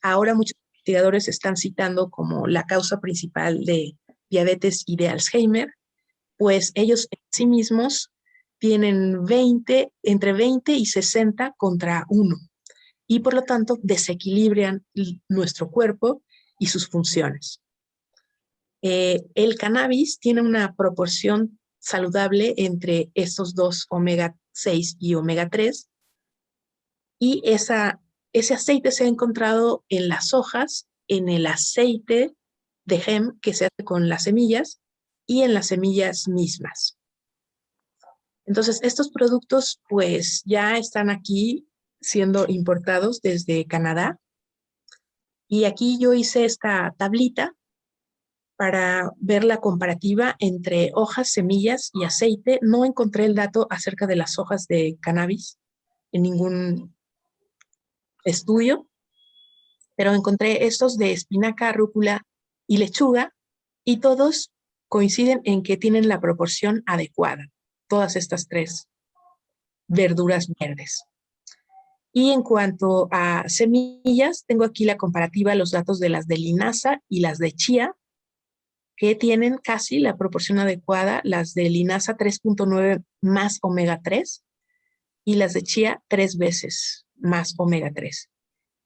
ahora muchos investigadores están citando como la causa principal de diabetes y de Alzheimer, pues ellos en sí mismos tienen entre 20 y 60 contra 1 y por lo tanto desequilibran nuestro cuerpo y sus funciones. El cannabis tiene una proporción saludable entre estos dos omega 6 y omega 3 y ese aceite se ha encontrado en las hojas, en el aceite de hemp que se hace con las semillas y en las semillas mismas. Entonces, estos productos pues ya están aquí siendo importados desde Canadá. Y aquí yo hice esta tablita para ver la comparativa entre hojas, semillas y aceite. No encontré el dato acerca de las hojas de cannabis en ningún estudio, pero encontré estos de espinaca, rúcula y lechuga y todos coinciden en que tienen la proporción adecuada, todas estas tres verduras verdes. Y en cuanto a semillas, tengo aquí la comparativa, los datos de las de linaza y las de chía, que tienen casi la proporción adecuada, las de linaza 3.9 más omega 3 y las de chía 3 veces más omega 3.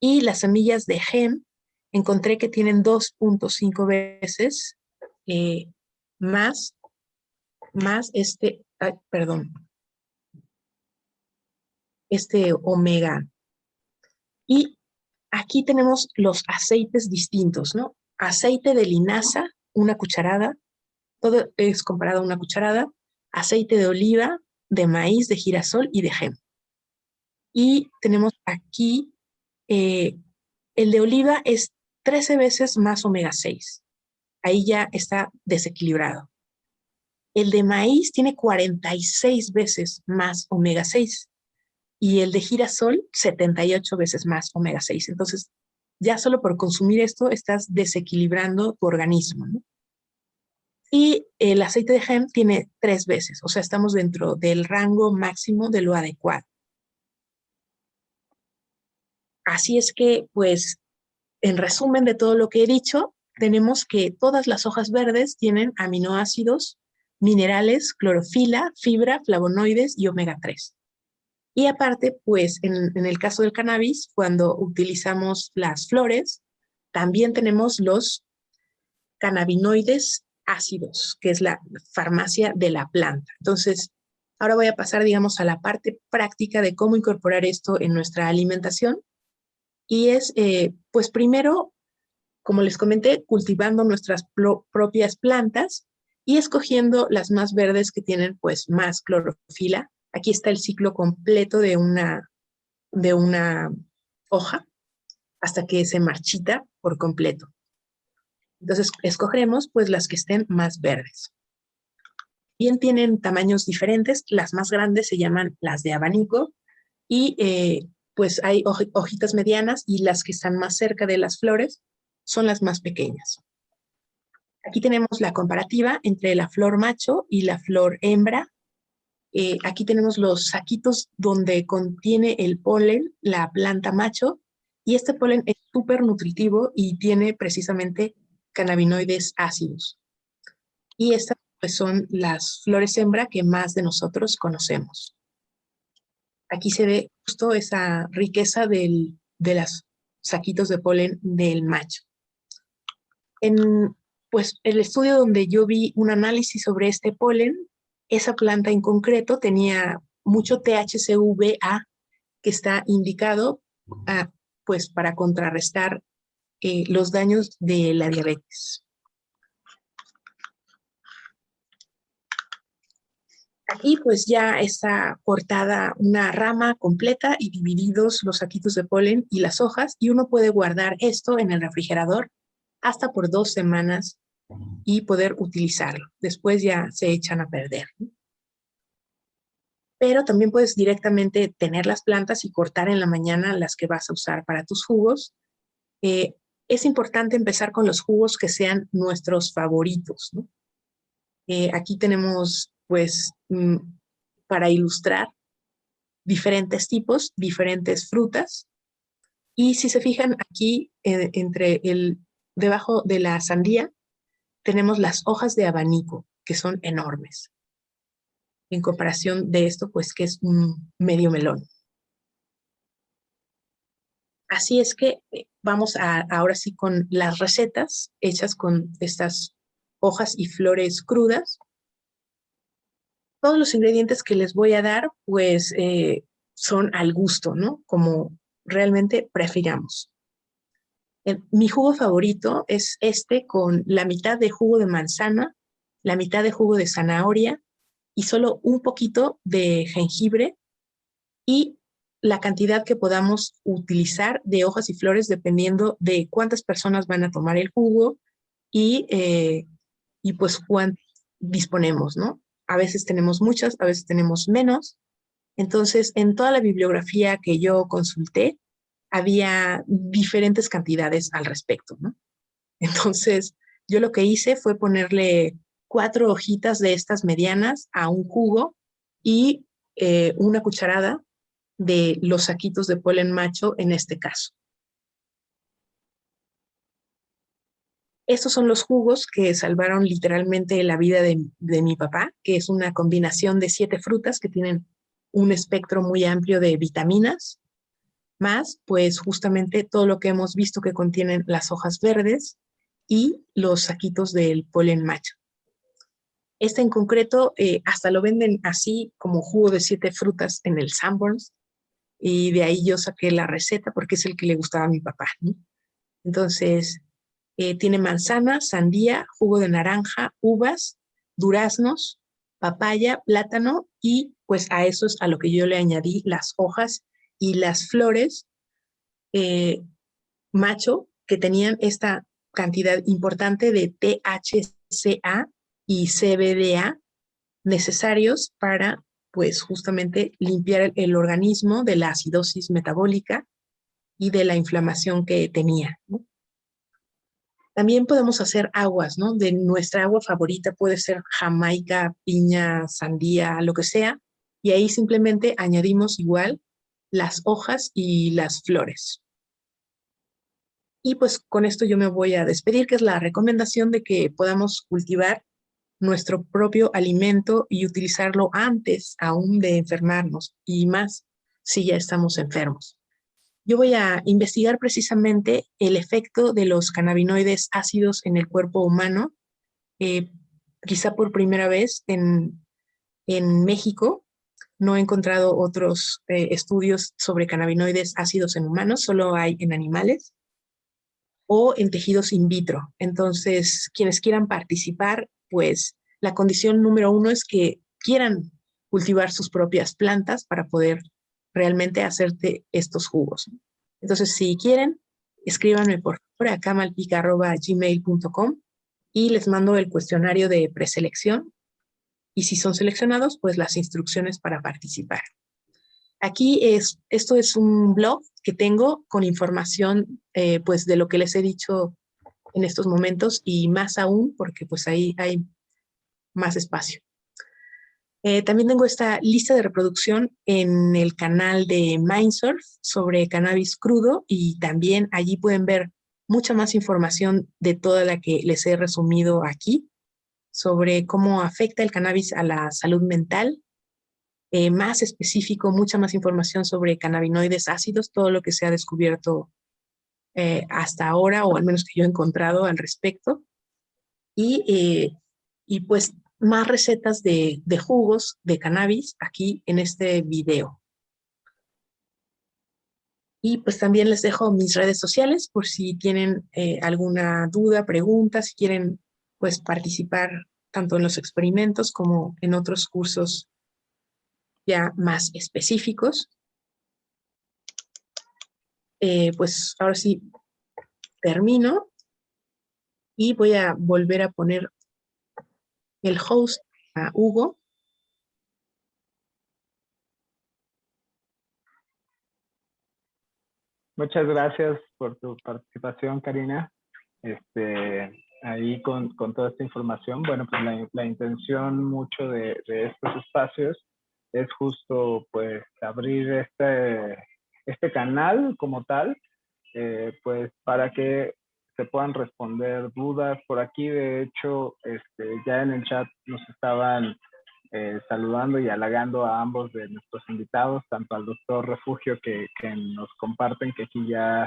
Y las semillas de hemp encontré que tienen 2.5 veces más este omega. Y aquí tenemos los aceites distintos, ¿no? Aceite de linaza, una cucharada, todo es comparado a una cucharada, aceite de oliva, de maíz, de girasol y de hemp. Y tenemos aquí, el de oliva es 13 veces más omega 6. Ahí ya está desequilibrado. El de maíz tiene 46 veces más omega 6 y el de girasol 78 veces más omega 6. Entonces, ya solo por consumir esto estás desequilibrando tu organismo, ¿no? Y el aceite de hemp tiene 3 veces, o sea, estamos dentro del rango máximo de lo adecuado. Así es que, pues, en resumen de todo lo que he dicho, tenemos que todas las hojas verdes tienen aminoácidos, minerales, clorofila, fibra, flavonoides y omega 3. Y aparte, pues en el caso del cannabis, cuando utilizamos las flores, también tenemos los cannabinoides ácidos, que es la farmacia de la planta. Entonces, ahora voy a pasar, digamos, a la parte práctica de cómo incorporar esto en nuestra alimentación. Y es, pues primero, como les comenté, cultivando nuestras propias plantas y escogiendo las más verdes que tienen pues más clorofila. Aquí está el ciclo completo de una hoja hasta que se marchita por completo. Entonces, escogeremos pues las que estén más verdes. Bien, tienen tamaños diferentes. Las más grandes se llaman las de abanico y pues hay hojitas medianas y las que están más cerca de las flores son las más pequeñas. Aquí tenemos la comparativa entre la flor macho y la flor hembra. Aquí tenemos los saquitos donde contiene el polen, la planta macho, y este polen es súper nutritivo y tiene precisamente cannabinoides ácidos. Y estas pues, son las flores hembra que más de nosotros conocemos. Aquí se ve justo esa riqueza de los saquitos de polen del macho. En pues, el estudio donde yo vi un análisis sobre este polen, esa planta en concreto tenía mucho THCV-A que está indicado pues, para contrarrestar los daños de la diabetes. Aquí pues ya está cortada una rama completa y divididos los saquitos de polen y las hojas y uno puede guardar esto en el refrigerador hasta por 2 semanas y poder utilizarlo. Después ya se echan a perder, ¿no? Pero también puedes directamente tener las plantas y cortar en la mañana las que vas a usar para tus jugos. Es importante empezar con los jugos que sean nuestros favoritos, ¿no? Aquí tenemos pues para ilustrar diferentes tipos, diferentes frutas. Y si se fijan aquí, debajo de la sandía, tenemos las hojas de abanico, que son enormes. En comparación de esto, pues que es un medio melón. Así es que vamos ahora sí con las recetas hechas con estas hojas y flores crudas. Todos los ingredientes que les voy a dar, pues son al gusto, ¿no? Como realmente prefiramos. Mi jugo favorito es este con la mitad de jugo de manzana, la mitad de jugo de zanahoria y solo un poquito de jengibre y la cantidad que podamos utilizar de hojas y flores dependiendo de cuántas personas van a tomar el jugo y pues cuánto disponemos, ¿no? A veces tenemos muchas, a veces tenemos menos. Entonces, en toda la bibliografía que yo consulté, había diferentes cantidades al respecto, ¿no? Entonces, yo lo que hice fue ponerle 4 hojitas de estas medianas a un jugo y una cucharada de los saquitos de polen macho en este caso. Estos son los jugos que salvaron literalmente la vida de mi papá, que es una combinación de 7 frutas que tienen un espectro muy amplio de vitaminas, más pues justamente todo lo que hemos visto que contienen las hojas verdes y los saquitos del polen macho. Este en concreto hasta lo venden así como jugo de 7 frutas en el Sanborns y de ahí yo saqué la receta porque es el que le gustaba a mi papá, ¿no? Entonces, tiene manzana, sandía, jugo de naranja, uvas, duraznos, papaya, plátano y pues a eso es a lo que yo le añadí las hojas y las flores macho que tenían esta cantidad importante de THCA y CBDA necesarios para pues justamente limpiar el organismo de la acidosis metabólica y de la inflamación que tenía, ¿no? También podemos hacer aguas, ¿no? De nuestra agua favorita puede ser jamaica, piña, sandía, lo que sea. Y ahí simplemente añadimos igual las hojas y las flores. Y pues con esto yo me voy a despedir, que es la recomendación de que podamos cultivar nuestro propio alimento y utilizarlo antes aún de enfermarnos y más si ya estamos enfermos. Yo voy a investigar precisamente el efecto de los cannabinoides ácidos en el cuerpo humano, eh, quizá por primera vez en México. No he encontrado otros estudios sobre cannabinoides ácidos en humanos, solo hay en animales o en tejidos in vitro. Entonces, quienes quieran participar, pues la condición número 1 es que quieran cultivar sus propias plantas para poder realmente hacerte estos jugos. Entonces, si quieren, escríbanme por favor a camalpica@gmail.com y les mando el cuestionario de preselección. Y si son seleccionados, pues las instrucciones para participar. Esto es un blog que tengo con información pues de lo que les he dicho en estos momentos y más aún porque pues ahí hay más espacio. También tengo esta lista de reproducción en el canal de Mindsurf sobre cannabis crudo y también allí pueden ver mucha más información de toda la que les he resumido aquí sobre cómo afecta el cannabis a la salud mental. Más específico, mucha más información sobre cannabinoides ácidos, todo lo que se ha descubierto hasta ahora, o al menos que yo he encontrado al respecto. Y pues más recetas de jugos de cannabis aquí en este video. Y pues también les dejo mis redes sociales por si tienen alguna duda, pregunta, si quieren pues participar tanto en los experimentos como en otros cursos ya más específicos. Pues ahora sí termino y voy a volver a poner el host a Hugo. Muchas gracias por tu participación, Karina. Ahí con toda esta información, bueno, pues la intención mucho de estos espacios es justo pues abrir este canal como tal, pues para que se puedan responder dudas. Por aquí, de hecho, ya en el chat nos estaban saludando y halagando a ambos de nuestros invitados, tanto al doctor Refugio que nos comparten que aquí ya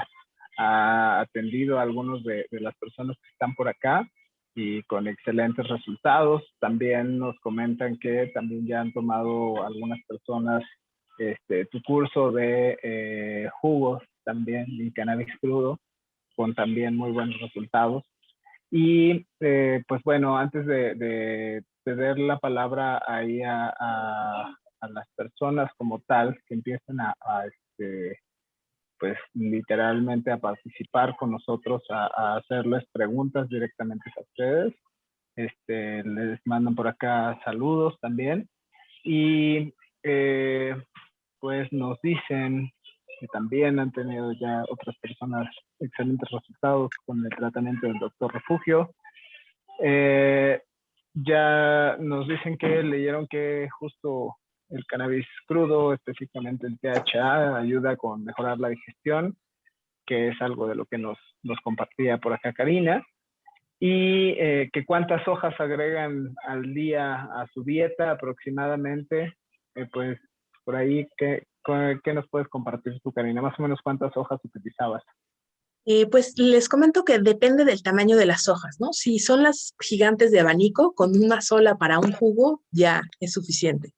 ha atendido a algunos de las personas que están por acá y con excelentes resultados. También nos comentan que también ya han tomado algunas personas tu curso de jugos también y cannabis crudo con también muy buenos resultados. Y pues bueno, antes de ceder la palabra ahí a las personas como tal que empiecen pues literalmente a participar con nosotros, a hacerles preguntas directamente a ustedes. Les mandan por acá saludos también. Y pues nos dicen que también han tenido ya otras personas excelentes resultados con el tratamiento del doctor Refugio. Ya nos dicen que leyeron que justo el cannabis crudo, específicamente el THA, ayuda con mejorar la digestión, que es algo de lo que nos compartía por acá Karina. Y que cuántas hojas agregan al día a su dieta aproximadamente. Pues por ahí, ¿qué nos puedes compartir tú, Karina? Más o menos cuántas hojas utilizabas. Pues les comento que depende del tamaño de las hojas, ¿no? Si son las gigantes de abanico, con una sola para un jugo ya es suficiente.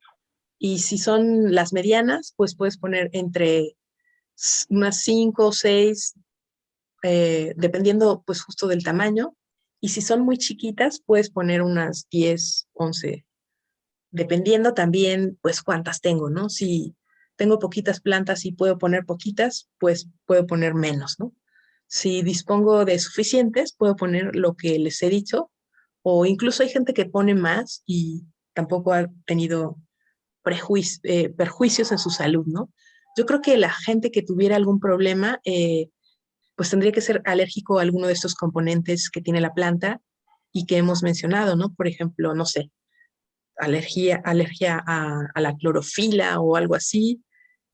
Y si son las medianas, pues puedes poner entre unas 5 o 6, dependiendo pues justo del tamaño. Y si son muy chiquitas, puedes poner unas 10, 11, dependiendo también pues cuántas tengo, ¿no? Si tengo poquitas plantas y puedo poner poquitas, pues puedo poner menos, ¿no? Si dispongo de suficientes, puedo poner lo que les he dicho, o incluso hay gente que pone más y tampoco ha tenido perjuicios en su salud, ¿no? Yo creo que la gente que tuviera algún problema, pues tendría que ser alérgico a alguno de estos componentes que tiene la planta y que hemos mencionado, ¿no? Por ejemplo, no sé, alergia a la clorofila o algo así,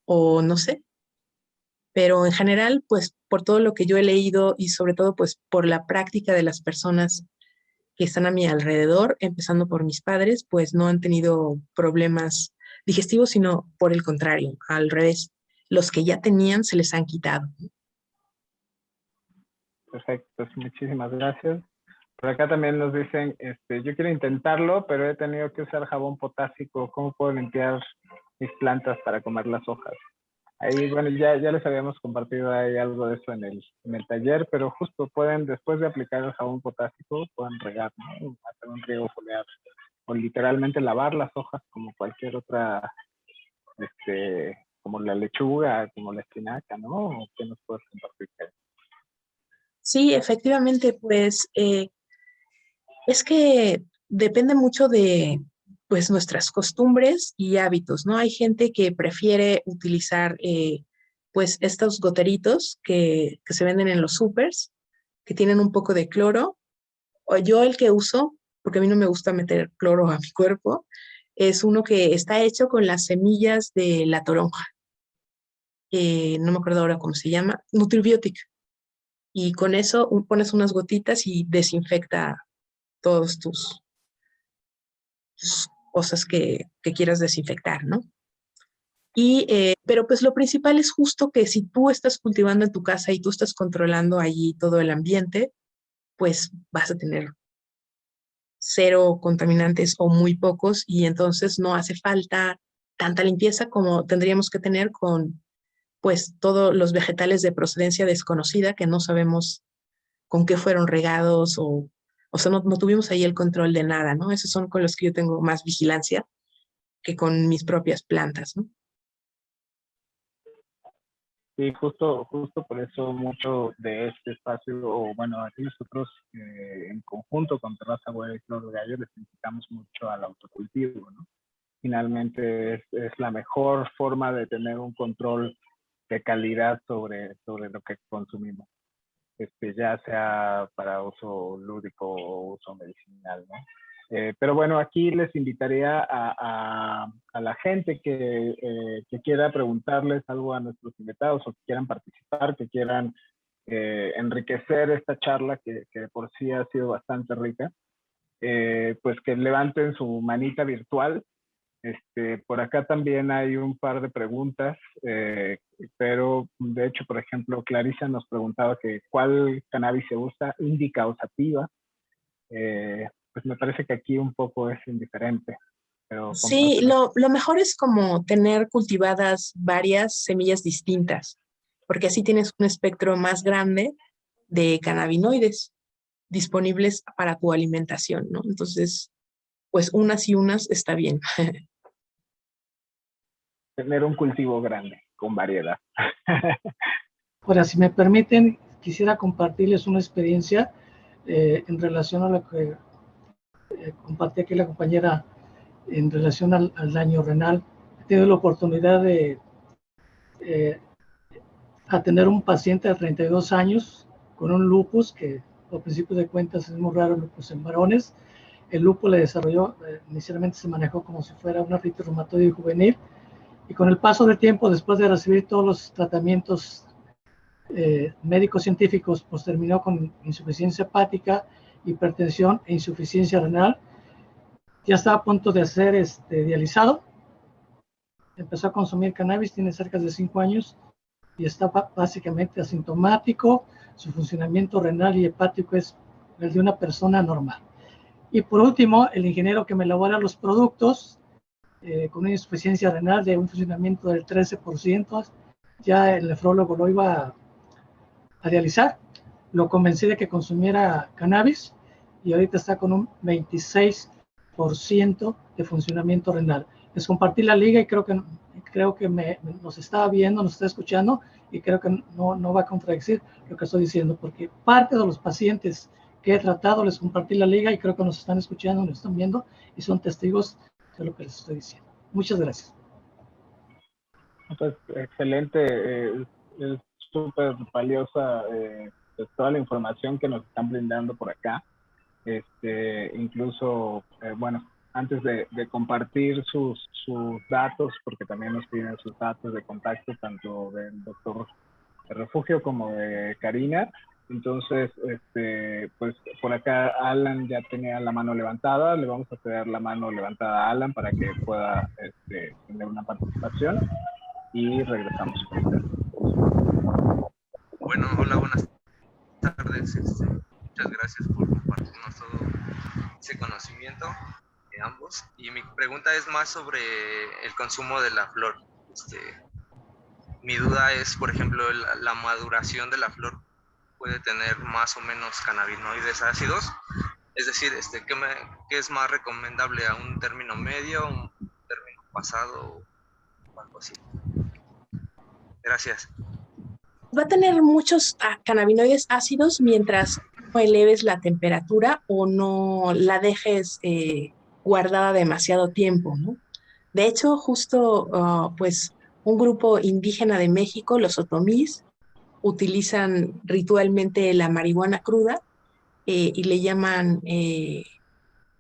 o no sé. Pero en general, pues por todo lo que yo he leído y sobre todo pues por la práctica de las personas que están a mi alrededor, empezando por mis padres, pues no han tenido problemas digestivos, sino por el contrario, al revés. Los que ya tenían se les han quitado. Perfecto, pues muchísimas gracias. Por acá también nos dicen, yo quiero intentarlo, pero he tenido que usar jabón potásico. ¿Cómo puedo limpiar mis plantas para comer las hojas? Ahí, bueno, ya les habíamos compartido ahí algo de eso en el taller, pero justo pueden, después de aplicar el jabón potásico, pueden regar, ¿no? Hacer un riego foliar o literalmente lavar las hojas como cualquier otra, como la lechuga, como la espinaca, ¿no? ¿Qué nos puedes compartir? Sí, efectivamente, pues es que depende mucho de pues nuestras costumbres y hábitos, ¿no? Hay gente que prefiere utilizar pues estos goteritos que se venden en los supers, que tienen un poco de cloro. O yo el que uso, porque a mí no me gusta meter cloro a mi cuerpo, es uno que está hecho con las semillas de la toronja. No me acuerdo ahora cómo se llama, Nutribiotic. Y con eso pones unas gotitas y desinfecta todos tus cosas que quieras desinfectar, ¿no? Pero pues lo principal es justo que si tú estás cultivando en tu casa y tú estás controlando allí todo el ambiente, pues vas a tener cero contaminantes o muy pocos y entonces no hace falta tanta limpieza como tendríamos que tener con pues todos los vegetales de procedencia desconocida que no sabemos con qué fueron regados o sea, no tuvimos ahí el control de nada, ¿no? Esos son con los que yo tengo más vigilancia que con mis propias plantas, ¿no? Sí, justo por eso mucho de este espacio, o bueno, aquí nosotros en conjunto con Terraza Güera y Flor de Gallo les invitamos mucho al autocultivo, ¿no? Finalmente es la mejor forma de tener un control de calidad sobre lo que consumimos, ya sea para uso lúdico o uso medicinal, ¿no? Pero bueno, aquí les invitaría a la gente que quiera preguntarles algo a nuestros invitados o que quieran participar, que quieran enriquecer esta charla que por sí ha sido bastante rica, pues que levanten su manita virtual. Por acá también hay un par de preguntas, pero de hecho, por ejemplo, Clarisa nos preguntaba que cuál cannabis se usa, indica o sativa. Pues me parece que aquí un poco es indiferente, pero Sí, compártenos. lo mejor es como tener cultivadas varias semillas distintas, porque así tienes un espectro más grande de cannabinoides disponibles para tu alimentación, ¿no? Entonces, pues unas y unas está bien. Tener un cultivo grande, con variedad. Ahora, si me permiten, quisiera compartirles una experiencia en relación a lo que compartí aquí la compañera en relación al daño renal. He tenido la oportunidad de eh, atender un paciente de 32 años con un lupus, que por principio de cuentas es muy raro el lupus en varones. El lupus le desarrolló, inicialmente se manejó como si fuera una artritis reumatoide juvenil, y con el paso del tiempo, después de recibir todos los tratamientos médicos científicos, pues terminó con insuficiencia hepática, hipertensión e insuficiencia renal. Ya estaba a punto de ser dializado. Empezó a consumir cannabis, tiene cerca de 5 años y está básicamente asintomático. Su funcionamiento renal y hepático es el de una persona normal. Y por último, el ingeniero que me elabora los productos, con una insuficiencia renal de un funcionamiento del 13%, ya el nefrólogo lo iba a dializar. Lo convencí de que consumiera cannabis y ahorita está con un 26% de funcionamiento renal. Les compartí la liga y creo que nos está viendo, nos está escuchando, y creo que no va a contradecir lo que estoy diciendo, porque parte de los pacientes que he tratado les compartí la liga y creo que nos están escuchando, nos están viendo y son testigos de lo que les estoy diciendo. Muchas gracias. Pues excelente, es súper valiosa pues, toda la información que nos están brindando por acá. Incluso, bueno, antes de compartir sus datos, porque también nos piden sus datos de contacto, tanto del doctor refugio como de Karina. Entonces, pues por acá Alan ya tenía la mano levantada. Le vamos a ceder la mano levantada a Alan para que pueda tener una participación y regresamos con usted. Bueno, hola, buenas tardes. Muchas gracias por compartirnos todo ese conocimiento de ambos. Y mi pregunta es más sobre el consumo de la flor. Mi duda es, por ejemplo, la maduración de la flor puede tener más o menos cannabinoides ácidos. Es decir, ¿qué es más recomendable? ¿A un término medio, un término pasado o algo así? Gracias. Va a tener muchos cannabinoides ácidos mientras no eleves la temperatura o no la dejes guardada demasiado tiempo, ¿no? De hecho, justo pues un grupo indígena de México, los otomís, utilizan ritualmente la marihuana cruda y le llaman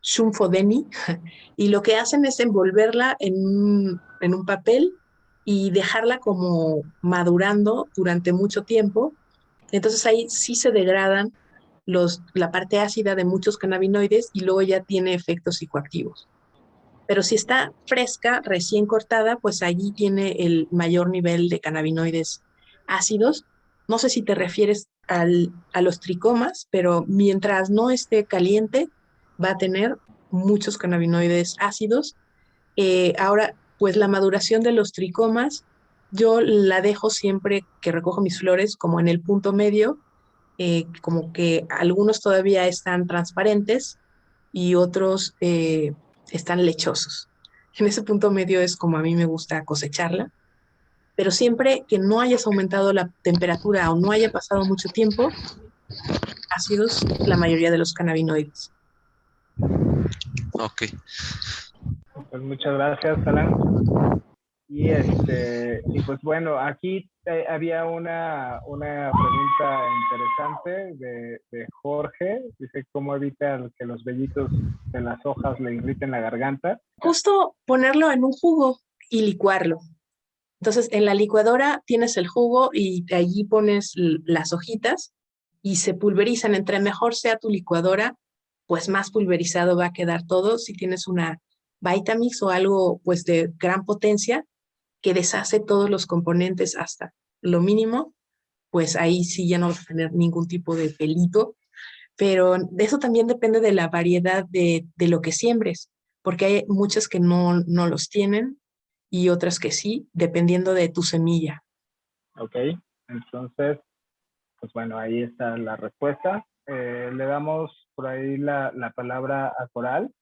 shumfodeni, y lo que hacen es envolverla en un papel y dejarla como madurando durante mucho tiempo. Entonces ahí sí se degradan la parte ácida de muchos cannabinoides y luego ya tiene efectos psicoactivos. Pero si está fresca, recién cortada, pues allí tiene el mayor nivel de cannabinoides ácidos. No sé si te refieres a los tricomas, pero mientras no esté caliente, va a tener muchos cannabinoides ácidos. Ahora, pues la maduración de los tricomas, yo la dejo siempre que recojo mis flores como en el punto medio, como que algunos todavía están transparentes y otros están lechosos. En ese punto medio es como a mí me gusta cosecharla, pero siempre que no hayas aumentado la temperatura o no haya pasado mucho tiempo, ácidos la mayoría de los cannabinoides. Ok. Pues muchas gracias, Alan. Y pues bueno, aquí había una pregunta interesante de Jorge. Dice, ¿cómo evita que los vellitos de las hojas le irriten la garganta? Justo ponerlo en un jugo y licuarlo. Entonces, en la licuadora tienes el jugo y allí pones las hojitas y se pulverizan. Entre mejor sea tu licuadora, pues más pulverizado va a quedar todo. Si tienes una Vitamix o algo pues de gran potencia que deshace todos los componentes hasta lo mínimo, pues ahí sí ya no vas a tener ningún tipo de pelito. Pero de eso también depende de la variedad de lo que siembres, porque hay muchas que no los tienen y otras que sí, dependiendo de tu semilla. Ok, entonces, pues bueno, ahí está la respuesta. Le damos por ahí la palabra a Coral.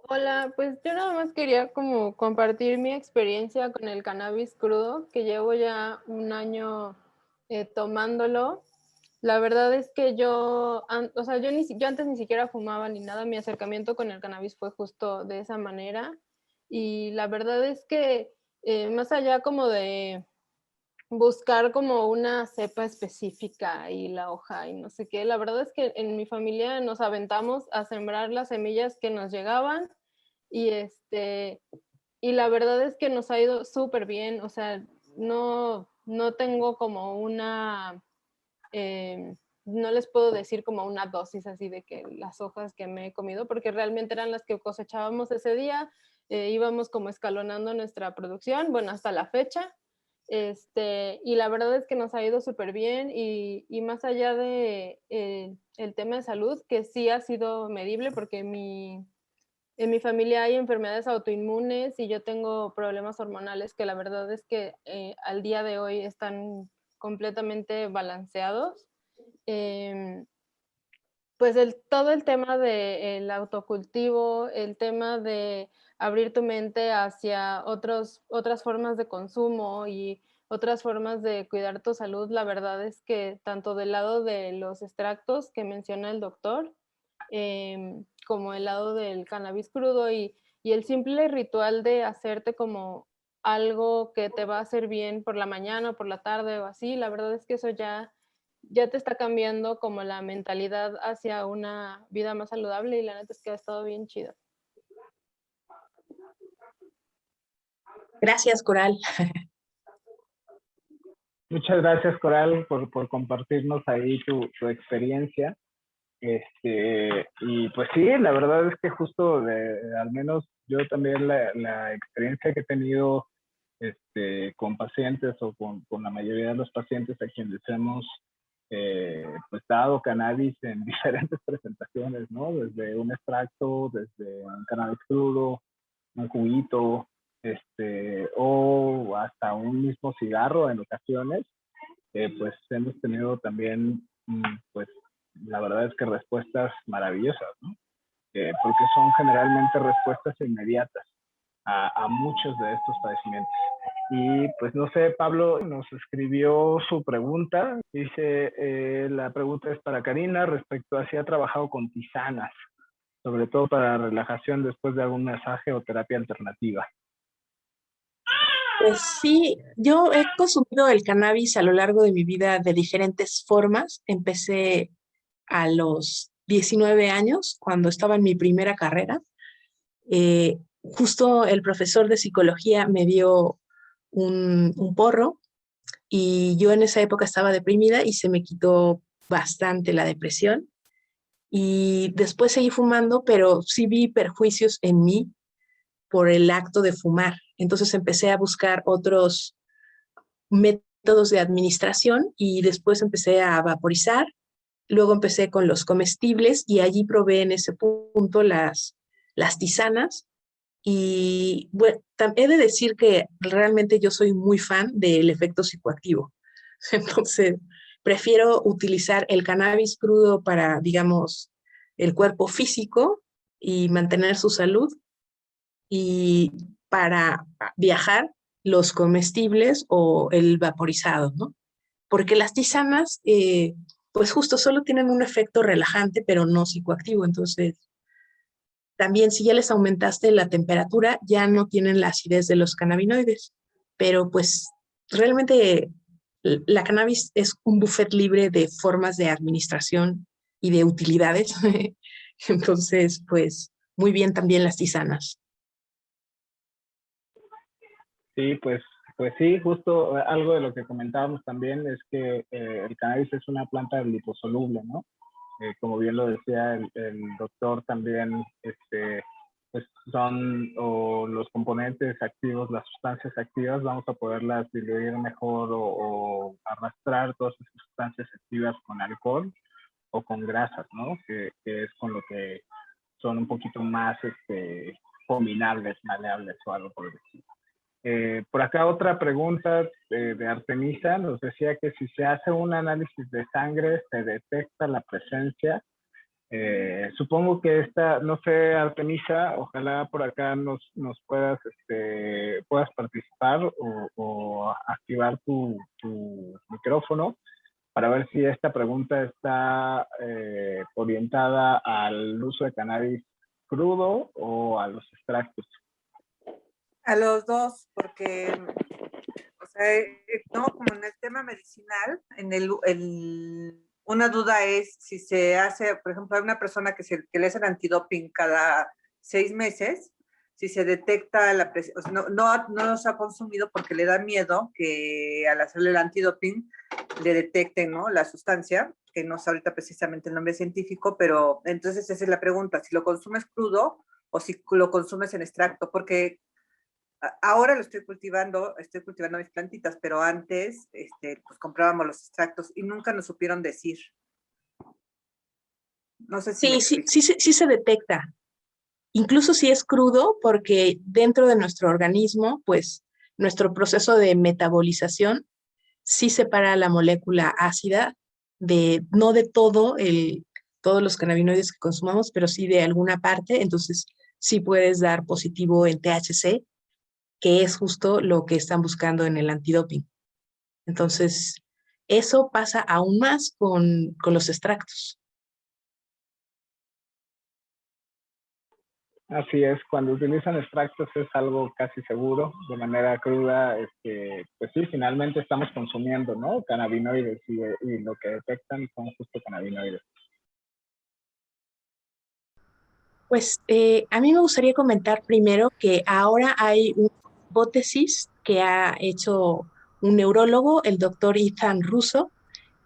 Hola, pues yo nada más quería como compartir mi experiencia con el cannabis crudo, que llevo ya un año tomándolo. La verdad es que o sea, yo antes ni siquiera fumaba ni nada, mi acercamiento con el cannabis fue justo de esa manera. Y la verdad es que más allá como de buscar como una cepa específica y la hoja y no sé qué, la verdad es que en mi familia nos aventamos a sembrar las semillas que nos llegaban y y la verdad es que nos ha ido súper bien, o sea, no tengo como no les puedo decir como una dosis así de que las hojas que me he comido, porque realmente eran las que cosechábamos ese día, íbamos como escalonando nuestra producción, bueno, hasta la fecha, y la verdad es que nos ha ido súper bien y más allá de el tema de salud, que sí ha sido medible porque en mi familia hay enfermedades autoinmunes y yo tengo problemas hormonales que la verdad es que al día de hoy están completamente balanceados. Eh, pues todo el tema del autocultivo, el tema de abrir tu mente hacia otras formas de consumo y otras formas de cuidar tu salud, la verdad es que tanto del lado de los extractos que menciona el doctor, como el lado del cannabis crudo y el simple ritual de hacerte como algo que te va a hacer bien por la mañana o por la tarde o así, la verdad es que eso ya te está cambiando como la mentalidad hacia una vida más saludable y la neta es que ha estado bien chido. Gracias, Coral. Muchas gracias, Coral, por compartirnos ahí tu experiencia. Y pues sí, la verdad es que justo al menos yo también la experiencia que he tenido con pacientes o con la mayoría de los pacientes a quienes hemos pues dado cannabis en diferentes presentaciones, ¿no? Desde un extracto, desde un cannabis crudo, un juguito, o hasta un mismo cigarro en ocasiones, pues hemos tenido también, pues la verdad es que respuestas maravillosas, ¿no? Porque son generalmente respuestas inmediatas a muchos de estos padecimientos. Y pues no sé, Pablo nos escribió su pregunta. Dice, la pregunta es para Karina respecto a si ha trabajado con tisanas, sobre todo para relajación después de algún masaje o terapia alternativa. Pues sí, yo he consumido el cannabis a lo largo de mi vida de diferentes formas. Empecé a los 19 años, cuando estaba en mi primera carrera. Justo el profesor de psicología me dio un porro y yo en esa época estaba deprimida y se me quitó bastante la depresión. Y después seguí fumando, pero sí vi perjuicios en mí por el acto de fumar. Entonces empecé a buscar otros métodos de administración y después empecé a vaporizar. Luego empecé con los comestibles y allí probé en ese punto las tisanas. Y bueno, he de decir que realmente yo soy muy fan del efecto psicoactivo. Entonces, prefiero utilizar el cannabis crudo para, digamos, el cuerpo físico y mantener su salud, y para viajar los comestibles o el vaporizado, ¿no? Porque las tisanas, pues justo solo tienen un efecto relajante, pero no psicoactivo. Entonces, también si ya les aumentaste la temperatura, ya no tienen la acidez de los cannabinoides. Pero pues realmente la cannabis es un buffet libre de formas de administración y de utilidades. Entonces, pues muy bien también las tisanas. Sí, pues sí, justo algo de lo que comentábamos también es que el cannabis es una planta liposoluble, ¿no? Como bien lo decía el doctor también, pues son o los componentes activos, las sustancias activas, vamos a poderlas diluir mejor o arrastrar todas esas sustancias activas con alcohol o con grasas, ¿no? Que es con lo que son un poquito más combinables, maleables o algo por el estilo. Por acá otra pregunta de Artemisa nos decía que si se hace un análisis de sangre se detecta la presencia. Supongo que esta, no sé, Artemisa, ojalá por acá nos puedas participar o activar tu micrófono para ver si esta pregunta está orientada al uso de cannabis crudo o a los extractos. A los dos, porque, o sea, no, como en el tema medicinal, una duda es si se hace, por ejemplo, a una persona que le hacen antidoping cada 6 meses, si se detecta la presión, o sea, no los ha consumido porque le da miedo que al hacerle el antidoping le detecten, ¿no?, la sustancia, que no sé ahorita precisamente el nombre científico, pero entonces esa es la pregunta, si lo consumes crudo o si lo consumes en extracto, porque ahora estoy cultivando mis plantitas, pero antes pues comprábamos los extractos y nunca nos supieron decir. No sé si me explico. Sí se detecta, incluso si es crudo, porque dentro de nuestro organismo, pues nuestro proceso de metabolización sí separa la molécula ácida no de todos los cannabinoides que consumamos, pero sí de alguna parte. Entonces sí puedes dar positivo en THC, que es justo lo que están buscando en el antidoping. Entonces, eso pasa aún más con los extractos. Así es, cuando utilizan extractos es algo casi seguro, de manera cruda, pues sí, finalmente estamos consumiendo, ¿no?, cannabinoides y lo que detectan son justo cannabinoides. Pues a mí me gustaría comentar primero que ahora hay una hipótesis que ha hecho un neurólogo, el doctor Ethan Russo,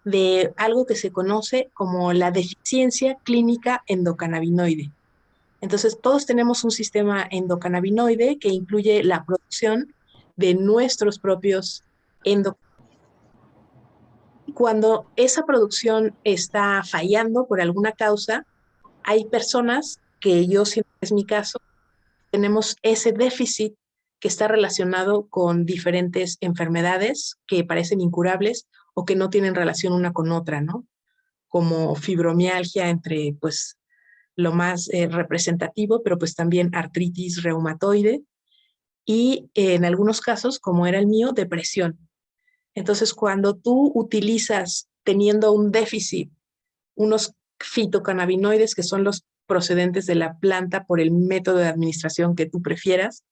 de algo que se conoce como la deficiencia clínica endocannabinoide. Entonces, todos tenemos un sistema endocannabinoide que incluye la producción de nuestros propios endocannabinoides. Cuando esa producción está fallando por alguna causa, hay personas que yo siento que es mi caso, tenemos ese déficit que está relacionado con diferentes enfermedades que parecen incurables o que no tienen relación una con otra, ¿no? Como fibromialgia entre, pues, lo más representativo, pero pues también artritis reumatoide y en algunos casos, como era el mío, depresión. Entonces, cuando tú utilizas, teniendo un déficit, unos fitocannabinoides, que son los procedentes de la planta por el método de administración que tú prefieras,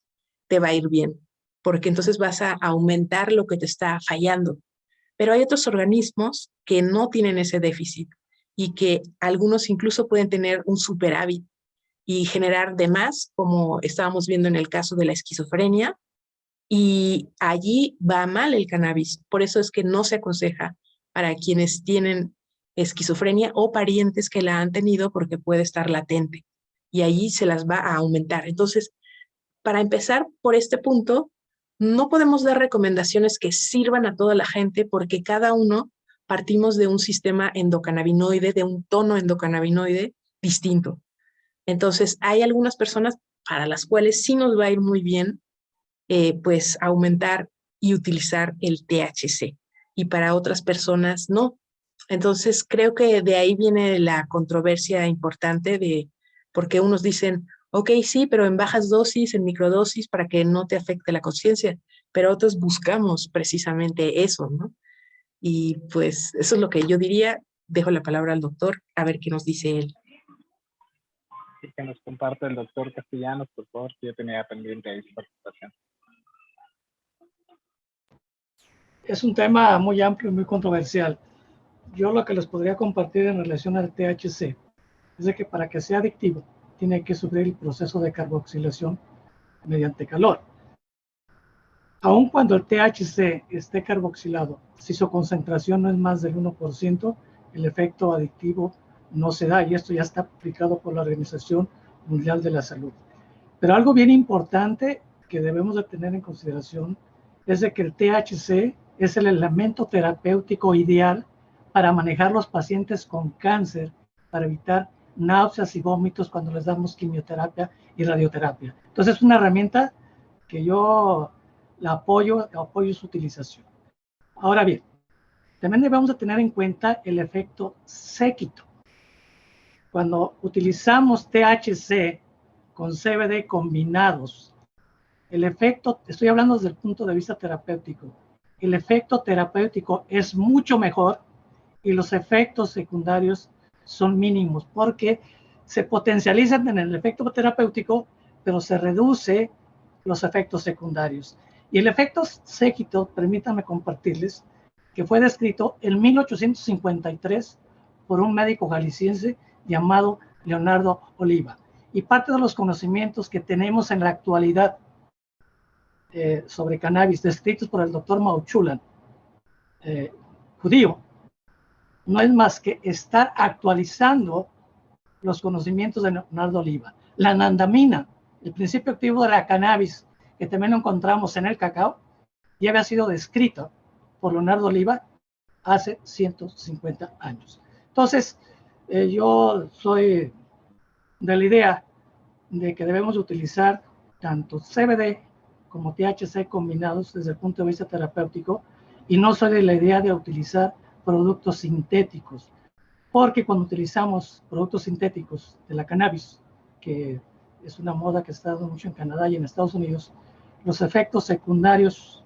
te va a ir bien, porque entonces vas a aumentar lo que te está fallando. Pero hay otros organismos que no tienen ese déficit y que algunos incluso pueden tener un superávit y generar de más, como estábamos viendo en el caso de la esquizofrenia, y allí va mal el cannabis. Por eso es que no se aconseja para quienes tienen esquizofrenia o parientes que la han tenido porque puede estar latente y allí se las va a aumentar. Entonces, para empezar por este punto, no podemos dar recomendaciones que sirvan a toda la gente porque cada uno partimos de un sistema endocannabinoide, de un tono endocannabinoide distinto. Entonces, hay algunas personas para las cuales sí nos va a ir muy bien, pues aumentar y utilizar el THC y para otras personas no. Entonces, creo que de ahí viene la controversia importante de por qué unos dicen, ok, sí, pero en bajas dosis, en microdosis, para que no te afecte la conciencia, pero otros buscamos precisamente eso, ¿no? Y pues eso es lo que yo diría. Dejo la palabra al doctor, a ver qué nos dice él. Y que nos comparte el doctor Castellanos, por favor, que yo tenía pendiente ahí su participación. Es un tema muy amplio y muy controversial. Yo lo que les podría compartir en relación al THC es de que para que sea adictivo tiene que sufrir el proceso de carboxilación mediante calor. Aun cuando el THC esté carboxilado, si su concentración no es más del 1%, el efecto adictivo no se da, y esto ya está aplicado por la Organización Mundial de la Salud. Pero algo bien importante que debemos de tener en consideración es de que el THC es el elemento terapéutico ideal para manejar los pacientes con cáncer, para evitar náuseas y vómitos cuando les damos quimioterapia y radioterapia. Entonces es una herramienta que yo la apoyo su utilización. Ahora bien, también debemos de tener en cuenta el efecto séquito. Cuando utilizamos THC con CBD combinados, el efecto, estoy hablando desde el punto de vista terapéutico, el efecto terapéutico es mucho mejor y los efectos secundarios son mínimos porque se potencializan en el efecto terapéutico, pero se reduce los efectos secundarios. Y el efecto séquito, permítanme compartirles, que fue descrito en 1853 por un médico jalisciense llamado Leonardo Oliva. Y parte de los conocimientos que tenemos en la actualidad sobre cannabis, descritos por el doctor Mauchulan, judío, no es más que estar actualizando los conocimientos de Leonardo Oliva. La anandamina, el principio activo de la cannabis, que también lo encontramos en el cacao, ya había sido descrito por Leonardo Oliva hace 150 años. Entonces, yo soy de la idea de que debemos utilizar tanto CBD como THC combinados desde el punto de vista terapéutico, y no soy de la idea de utilizar productos sintéticos, porque cuando utilizamos productos sintéticos de la cannabis, que es una moda que está dando mucho en Canadá y en Estados Unidos, los efectos secundarios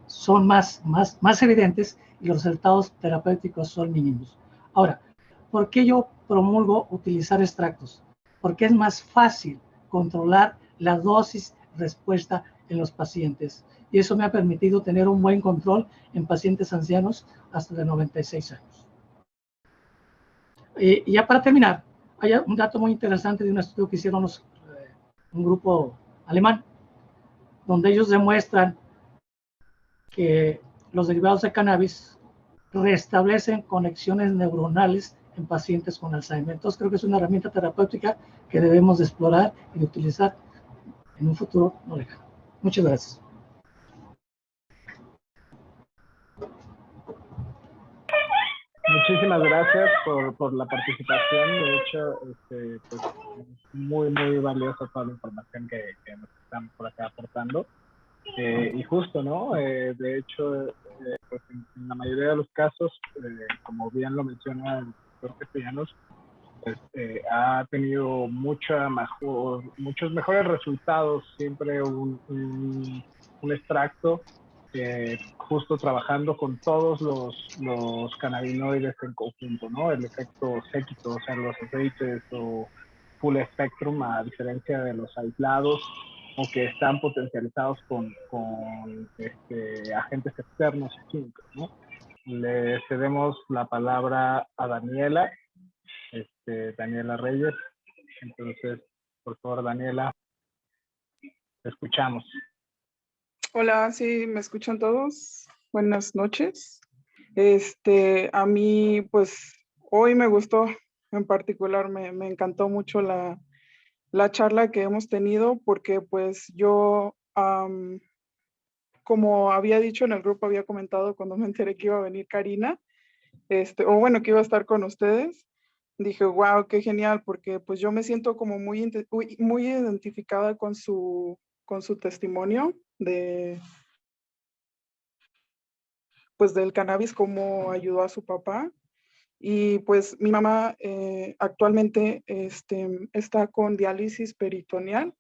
son más evidentes y los resultados terapéuticos son mínimos. Ahora, ¿por qué yo promulgo utilizar extractos? Porque es más fácil controlar la dosis respuesta en los pacientes, y eso me ha permitido tener un buen control en pacientes ancianos hasta de 96 años. Y ya para terminar, hay un dato muy interesante de un estudio que hicieron un grupo alemán, donde ellos demuestran que los derivados de cannabis restablecen conexiones neuronales en pacientes con Alzheimer. Entonces creo que es una herramienta terapéutica que debemos de explorar y de utilizar en un futuro no lejano. Muchas gracias. Muchísimas gracias por la participación. De hecho, pues, muy, muy valiosa toda la información que nos están por acá aportando. Y justo, ¿no? De hecho, pues en la mayoría de los casos, como bien lo menciona el doctor Castellanos, pues, ha tenido muchos mejores resultados, siempre un extracto, justo trabajando con todos los cannabinoides en conjunto, ¿no? El efecto séquito, o sea, los aceites o full spectrum, a diferencia de los aislados o que están potencializados con agentes externos y químicos, ¿no? Le cedemos la palabra a Daniela. Daniela Reyes. Entonces, por favor, Daniela, te escuchamos. Hola, sí, ¿me escuchan todos? Buenas noches. A mí, pues, hoy me gustó, en particular, me encantó mucho la charla que hemos tenido, porque, pues, yo, como había dicho en el grupo, había comentado cuando me enteré que iba a venir Karina, o bueno, que iba a estar con ustedes, dije, wow, qué genial, porque pues yo me siento como muy identificada con su testimonio pues del cannabis, cómo ayudó a su papá. Y pues mi mamá actualmente está con diálisis peritoneal.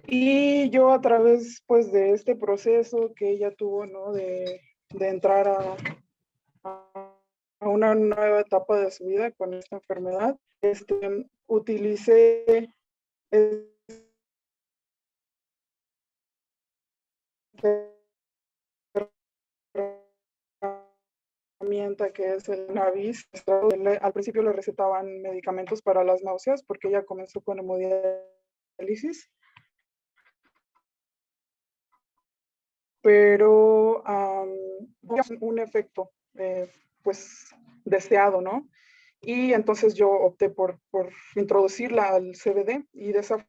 Y yo a través pues de este proceso que ella tuvo, ¿no? De entrar a una nueva etapa de su vida con esta enfermedad, utilicé herramienta que es el cannabis. Al principio le recetaban medicamentos para las náuseas porque ella comenzó con hemodiálisis, pero un efecto pues deseado, ¿no? Y entonces yo opté por introducirla al CBD y de esa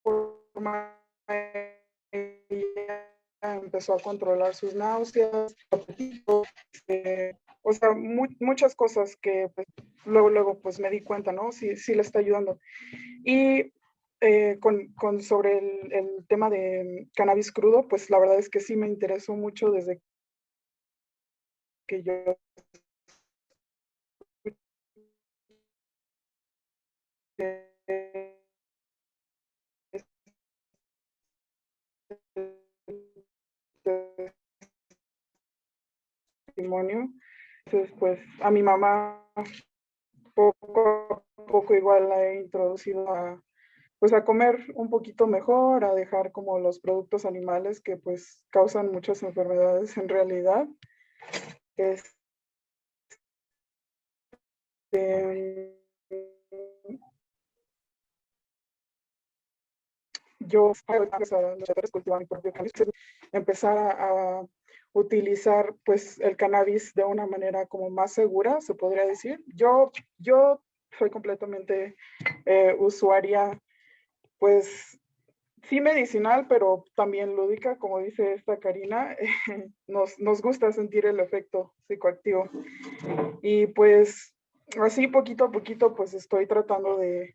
forma ella empezó a controlar sus náuseas, o sea, muchas cosas que pues, luego pues me di cuenta, ¿no? Sí le está ayudando. Y sobre el tema de cannabis crudo, pues la verdad es que sí me interesó mucho desde que yo testimonio. Entonces, pues a mi mamá poco a poco igual la he introducido pues a comer un poquito mejor, a dejar como los productos animales que pues causan muchas enfermedades en realidad. Yo cultivar mi propio cannabis, empezar a utilizar pues el cannabis de una manera como más segura, se podría decir. Yo soy completamente usuaria, pues sí medicinal, pero también lúdica, como dice esta Karina, nos gusta sentir el efecto psicoactivo. Y pues así poquito a poquito pues estoy tratando de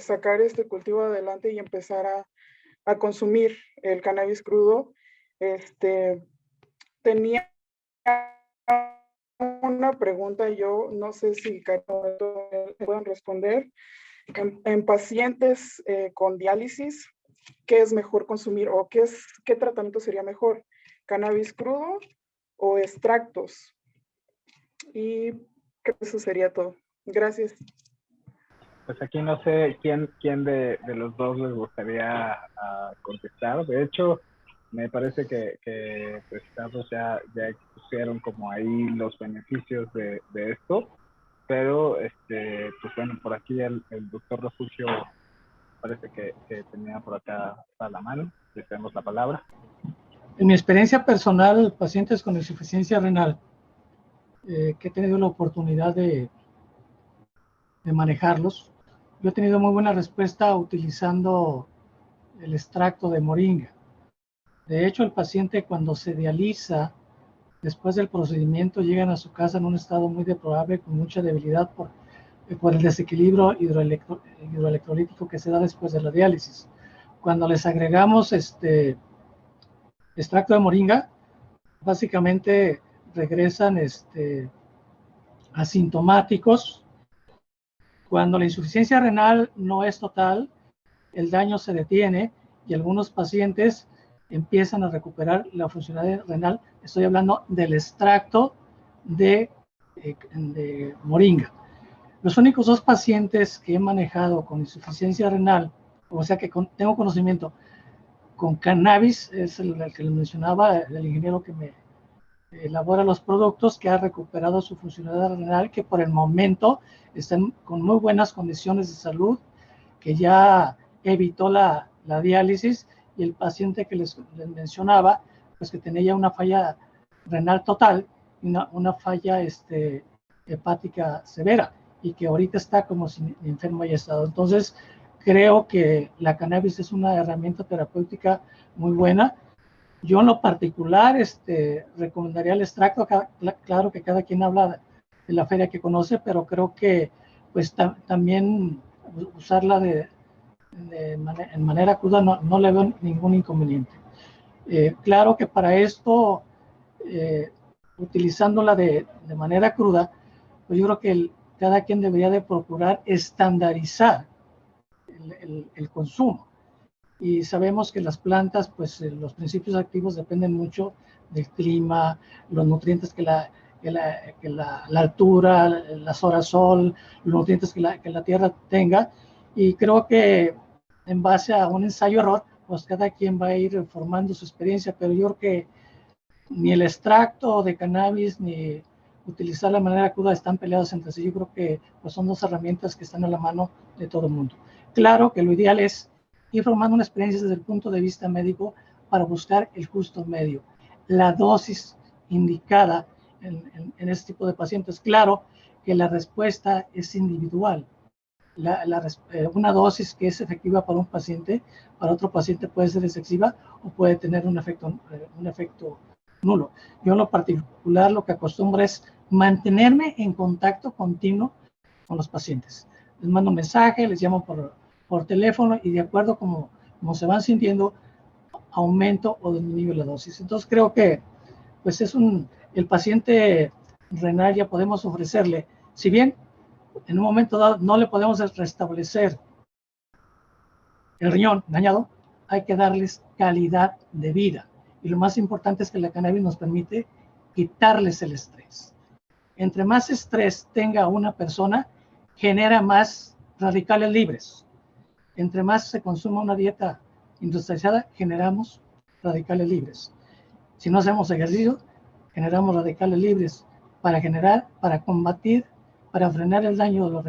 sacar este cultivo adelante y empezar a consumir el cannabis crudo. Tenía una pregunta, yo no sé si me pueden responder. En pacientes con diálisis, ¿qué es mejor consumir o qué tratamiento sería mejor? ¿Cannabis crudo o extractos? Y creo que eso sería todo. Gracias. Pues aquí no sé quién de los dos les gustaría contestar. De hecho, me parece que pues Carlos ya expusieron como ahí los beneficios de esto, pero pues bueno, por aquí el doctor Refugio parece que tenía por acá a la mano. le cedemos la palabra. En mi experiencia personal, pacientes con insuficiencia renal, que he tenido la oportunidad de manejarlos, yo he tenido muy buena respuesta utilizando el extracto de moringa. De hecho, el paciente cuando se dializa, después del procedimiento, llegan a su casa en un estado muy deplorable, con mucha debilidad por el desequilibrio hidroelectrolítico que se da después de la diálisis. Cuando les agregamos extracto de moringa, básicamente regresan asintomáticos. Cuando la insuficiencia renal no es total, el daño se detiene y algunos pacientes empiezan a recuperar la funcionalidad renal. Estoy hablando del extracto de moringa. Los únicos 2 pacientes que he manejado con insuficiencia renal, o sea que tengo conocimiento con cannabis, es el que le mencionaba, el ingeniero que me elabora los productos, que ha recuperado su funcionalidad renal, que por el momento están con muy buenas condiciones de salud, que ya evitó la diálisis, y el paciente que les mencionaba, pues que tenía ya una falla renal total, una falla hepática severa, y que ahorita está como si enfermo haya estado. Entonces, creo que la cannabis es una herramienta terapéutica muy buena. Yo en lo particular recomendaría el extracto. Claro que cada quien habla de la feria que conoce, pero creo que pues también usarla en manera cruda no le veo ningún inconveniente. Claro que para esto, utilizándola de manera cruda, pues yo creo que cada quien debería de procurar estandarizar el consumo. Y sabemos que las plantas, pues los principios activos dependen mucho del clima, los nutrientes que la altura, las horas sol, los nutrientes que la tierra tenga. Y creo que en base a un ensayo-error, pues cada quien va a ir formando su experiencia, pero yo creo que ni el extracto de cannabis ni utilizar la manera cruda están peleados entre sí. Yo creo que pues, son 2 herramientas que están a la mano de todo el mundo. Claro que lo ideal es ir formando una experiencia desde el punto de vista médico para buscar el justo medio, la dosis indicada en este tipo de pacientes. Claro que la respuesta es individual. Una dosis que es efectiva para un paciente, para otro paciente puede ser excesiva o puede tener un efecto nulo. Yo en lo particular lo que acostumbro es mantenerme en contacto continuo con los pacientes. Les mando un mensaje, les llamo por teléfono y de acuerdo como se van sintiendo, aumento o disminuyo la dosis. Entonces creo que pues el paciente renal ya podemos ofrecerle, si bien en un momento dado no le podemos restablecer el riñón dañado, hay que darles calidad de vida. Y lo más importante es que la cannabis nos permite quitarles el estrés. Entre más estrés tenga una persona, genera más radicales libres. Entre más se consuma una dieta industrializada, generamos radicales libres. Si no hacemos ejercicio, generamos radicales libres. Para combatir, para frenar el daño de los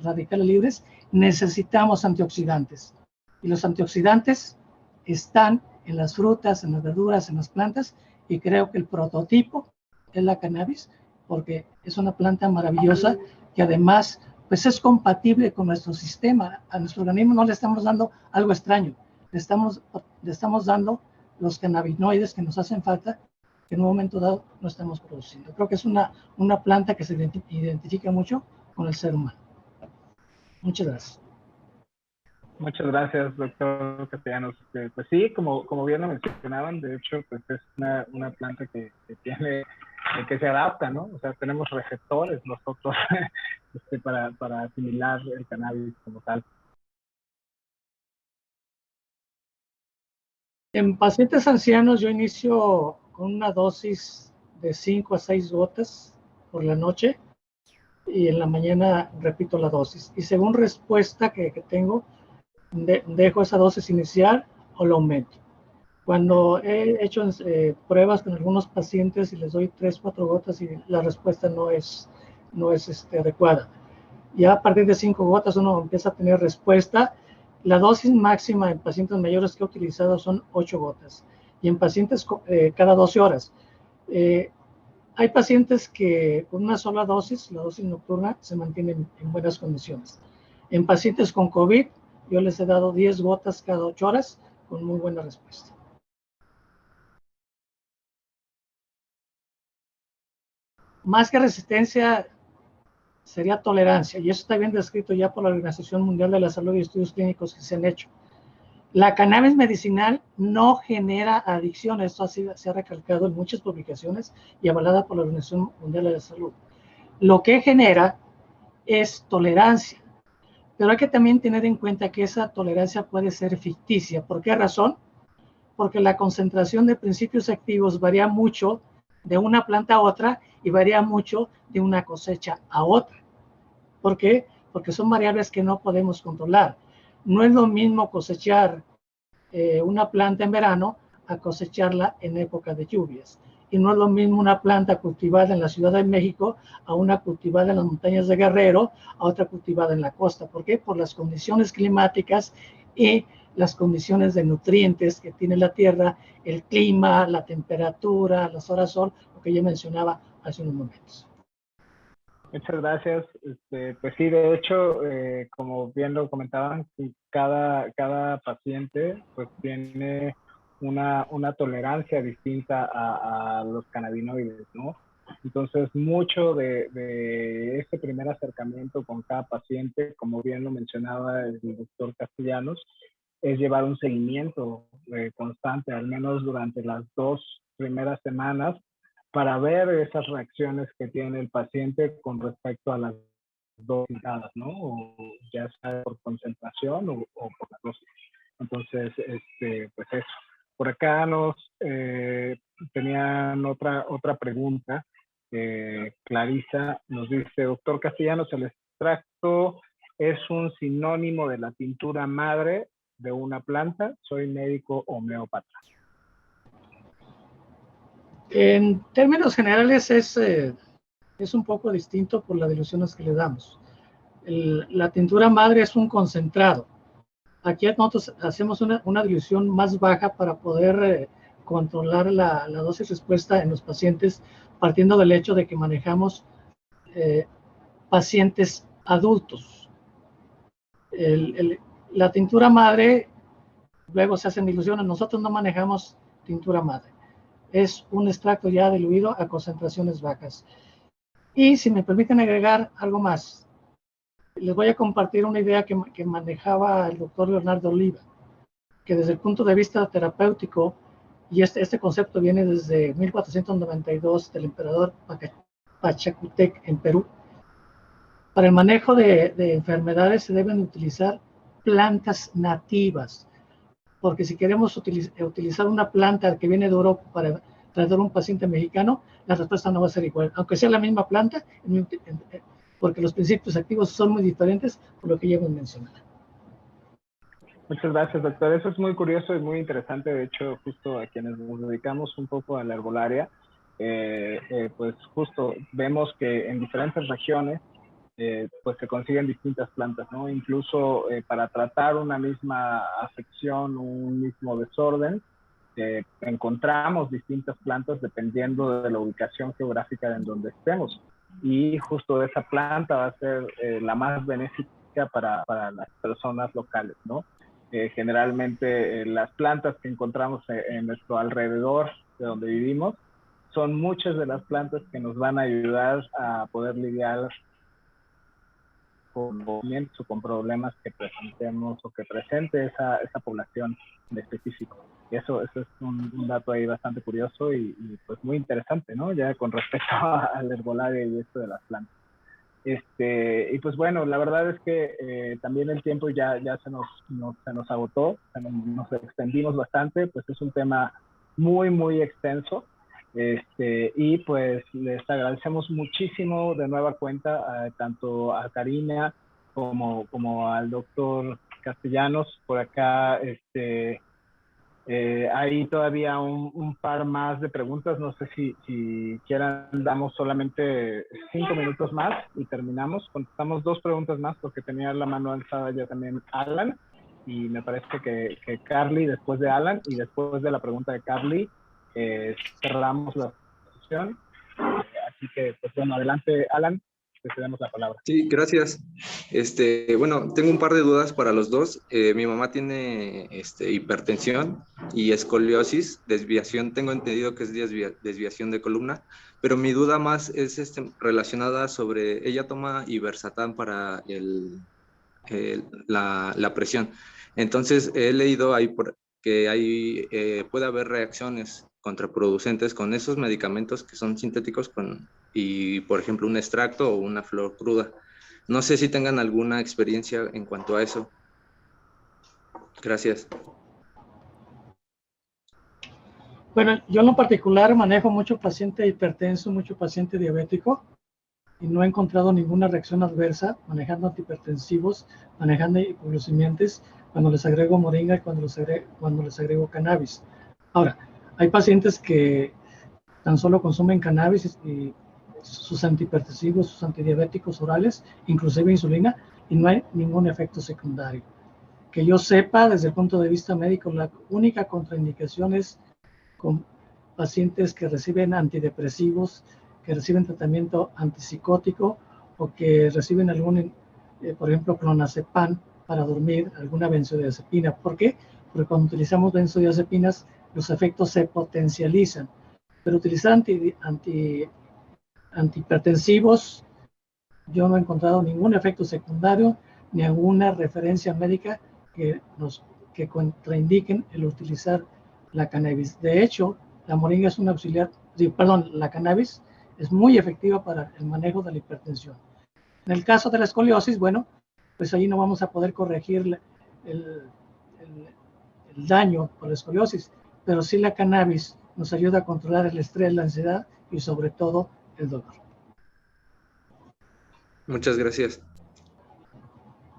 radicales libres, necesitamos antioxidantes. Y los antioxidantes están en las frutas, en las verduras, en las plantas, y creo que el prototipo es la cannabis, porque es una planta maravillosa que además pues es compatible con nuestro sistema. A nuestro organismo no le estamos dando algo extraño, le estamos dando los cannabinoides que nos hacen falta, que en un momento dado no estamos produciendo. Creo que es una planta que se identifica mucho con el ser humano. Muchas gracias. Muchas gracias, doctor Castellanos. Pues sí, como bien lo mencionaban, de hecho, pues es una planta que se adapta, ¿no? O sea, tenemos receptores nosotros para asimilar el cannabis como tal. En pacientes ancianos yo inicio con una dosis de 5 a 6 gotas por la noche y en la mañana repito la dosis. Y según respuesta que tengo, dejo esa dosis inicial o la aumento. Cuando he hecho pruebas con algunos pacientes y les doy 3, 4 gotas y la respuesta no es adecuada. Ya a partir de 5 gotas uno empieza a tener respuesta La dosis máxima en pacientes mayores que he utilizado son 8 gotas y en pacientes cada 12 horas. Hay pacientes que con una sola dosis, la dosis nocturna, se mantienen en buenas condiciones. En pacientes con COVID, yo les he dado 10 gotas cada 8 horas con muy buena respuesta. Más que resistencia, sería tolerancia, y eso está bien descrito ya por la Organización Mundial de la Salud y estudios clínicos que se han hecho. La cannabis medicinal no genera adicción, esto se ha recalcado en muchas publicaciones y avalada por la Organización Mundial de la Salud. Lo que genera es tolerancia, pero hay que también tener en cuenta que esa tolerancia puede ser ficticia. ¿Por qué razón? Porque la concentración de principios activos varía mucho de una planta a otra y varía mucho de una cosecha a otra. ¿Por qué? Porque son variables que no podemos controlar. No es lo mismo cosechar una planta en verano a cosecharla en época de lluvias. Y no es lo mismo una planta cultivada en la Ciudad de México a una cultivada en las montañas de Guerrero, a otra cultivada en la costa. ¿Por qué? Por las condiciones climáticas y las condiciones de nutrientes que tiene la tierra, el clima, la temperatura, las horas sol, lo que ya mencionaba hace unos momentos. Muchas gracias. Pues sí, de hecho, como bien lo comentaban, cada paciente pues tiene una tolerancia distinta a los cannabinoides, ¿no? Entonces, mucho de este primer acercamiento con cada paciente, como bien lo mencionaba el doctor Castellanos, es llevar un seguimiento constante, al menos durante las 2 primeras semanas, para ver esas reacciones que tiene el paciente con respecto a las dosis, ¿no? O ya sea por concentración o por la dosis. Entonces, pues eso. Por acá tenían otra pregunta. Clarisa nos dice, doctor Castellanos, ¿el extracto es un sinónimo de la tintura madre de una planta? Soy médico homeópata. En términos generales es un poco distinto por las diluciones que le damos. La tintura madre es un concentrado. Aquí nosotros hacemos una dilución más baja para poder controlar la dosis respuesta en los pacientes, partiendo del hecho de que manejamos pacientes adultos. La tintura madre, luego se hacen diluciones, nosotros no manejamos tintura madre. Es un extracto ya diluido a concentraciones bajas. Y si me permiten agregar algo más, les voy a compartir una idea que manejaba el doctor Leonardo Oliva, que desde el punto de vista terapéutico, y este concepto viene desde 1492 del emperador Pachacutec en Perú, para el manejo de enfermedades se deben utilizar plantas nativas, porque si queremos utilizar una planta que viene de Europa para tratar a un paciente mexicano, la respuesta no va a ser igual, aunque sea la misma planta, porque los principios activos son muy diferentes por lo que ya hemos mencionado. Muchas gracias, doctor. Eso es muy curioso y muy interesante. De hecho, justo a quienes nos dedicamos un poco a la herbolaria, pues justo vemos que en diferentes regiones pues se consiguen distintas plantas, ¿no? Incluso para tratar una misma afección, un mismo desorden, encontramos distintas plantas dependiendo de la ubicación geográfica en donde estemos. Y justo esa planta va a ser la más benéfica para las personas locales, ¿no? Generalmente las plantas que encontramos en nuestro alrededor de donde vivimos son muchas de las plantas que nos van a ayudar a poder lidiar con movimientos o con problemas que presentemos o que presente esa población en específico. Y eso es un dato ahí bastante curioso y pues muy interesante, ¿no? Ya con respecto al herbolario y esto de las plantas. Y pues bueno, la verdad es que también el tiempo ya se nos agotó, nos extendimos bastante, pues es un tema muy, muy extenso. Y pues les agradecemos muchísimo de nueva cuenta tanto a Karina como al doctor Castellanos. Por acá hay todavía un par más de preguntas. No sé si quieran, damos solamente 5 minutos más y terminamos. Contestamos 2 preguntas más porque tenía la mano alzada ya también Alan. y me parece que Carly después de Alan y después de la pregunta de Carly cerramos la sesión. Así que, pues bueno, adelante Alan, te cedemos la palabra. Sí, gracias. Bueno, tengo un par de dudas para los dos. Mi mamá tiene hipertensión y escoliosis, desviación, tengo entendido que es desviación de columna, pero mi duda más es relacionada sobre, ella toma Ibersatam para la presión. Entonces, he leído ahí que puede haber reacciones contraproducentes con esos medicamentos que son sintéticos y, por ejemplo, un extracto o una flor cruda. No sé si tengan alguna experiencia en cuanto a eso. Gracias. Bueno, yo en lo particular manejo mucho paciente hipertenso, mucho paciente diabético, y no he encontrado ninguna reacción adversa manejando antihipertensivos, manejando hipoglucemiantes, cuando les agrego moringa y cuando les agrego cannabis. Ahora, hay pacientes que tan solo consumen cannabis y sus antihipertensivos, sus antidiabéticos orales, inclusive insulina, y no hay ningún efecto secundario. Que yo sepa, desde el punto de vista médico, la única contraindicación es con pacientes que reciben antidepresivos, que reciben tratamiento antipsicótico o que reciben por ejemplo, clonazepam para dormir, alguna benzodiazepina. ¿Por qué? Porque cuando utilizamos benzodiazepinas, los efectos se potencializan. Pero utilizar antihipertensivos, yo no he encontrado ningún efecto secundario ni alguna referencia médica que contraindiquen el utilizar la cannabis. De hecho, la moringa es un auxiliar, la cannabis es muy efectiva para el manejo de la hipertensión. En el caso de la escoliosis, bueno, pues ahí no vamos a poder corregir el daño por la escoliosis, pero sí la cannabis nos ayuda a controlar el estrés, la ansiedad y sobre todo el dolor. Muchas gracias.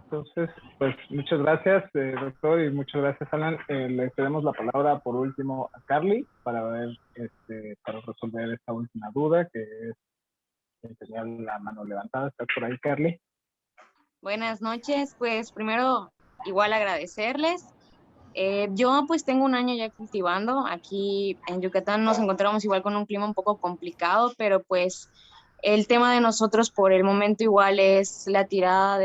Entonces, pues muchas gracias, doctor, y muchas gracias, Alan. Le cedemos la palabra por último a Carly para resolver esta última duda, que es tenía la mano levantada. ¿Está por ahí, Carly? Buenas noches, pues primero igual agradecerles. Yo pues tengo un año ya cultivando. Aquí en Yucatán nos encontramos igual con un clima un poco complicado, pero pues el tema de nosotros por el momento igual es la tirada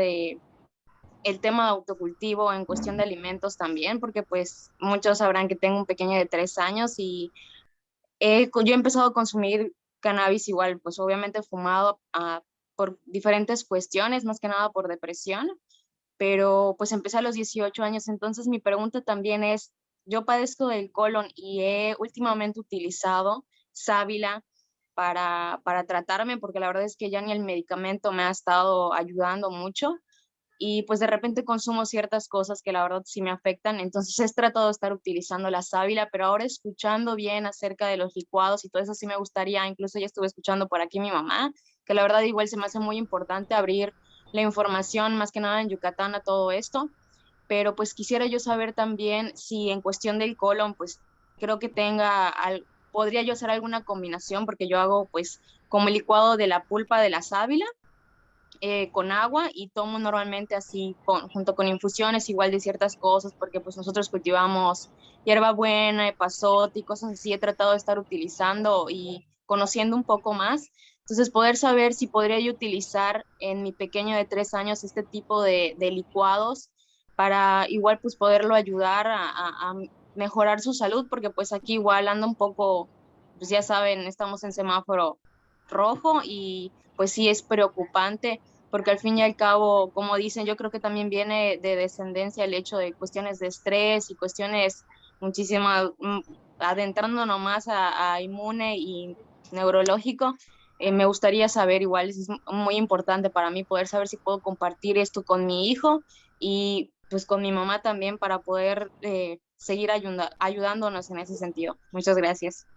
el tema de autocultivo en cuestión de alimentos también, porque pues muchos sabrán que tengo un pequeño de 3 años y yo he empezado a consumir cannabis igual, pues obviamente fumado por diferentes cuestiones, más que nada por depresión, pero pues empecé a los 18 años, entonces mi pregunta también es, yo padezco del colon y he últimamente utilizado sábila para tratarme, porque la verdad es que ya ni el medicamento me ha estado ayudando mucho, y pues de repente consumo ciertas cosas que la verdad sí me afectan, entonces he tratado de estar utilizando la sábila, pero ahora escuchando bien acerca de los licuados y todo eso sí me gustaría, incluso ya estuve escuchando por aquí mi mamá, que la verdad igual se me hace muy importante abrir la información más que nada en Yucatán a todo esto, pero pues quisiera yo saber también si en cuestión del colon, pues creo que podría yo hacer alguna combinación, porque yo hago pues como el licuado de la pulpa de la sábila, con agua y tomo normalmente así junto con infusiones igual de ciertas cosas, porque pues nosotros cultivamos hierbabuena, epazote y cosas así, he tratado de estar utilizando y conociendo un poco más, entonces poder saber si podría yo utilizar en mi pequeño de 3 años este tipo de licuados para igual pues poderlo ayudar a mejorar su salud, porque pues aquí igual anda un poco, pues ya saben, estamos en semáforo rojo y pues sí es preocupante, porque al fin y al cabo, como dicen, yo creo que también viene de descendencia el hecho de cuestiones de estrés y cuestiones muchísimas, adentrándonos más a inmune y neurológico. Me gustaría saber, igual es muy importante para mí poder saber si puedo compartir esto con mi hijo y pues con mi mamá también para poder seguir ayudándonos en ese sentido. Muchas gracias.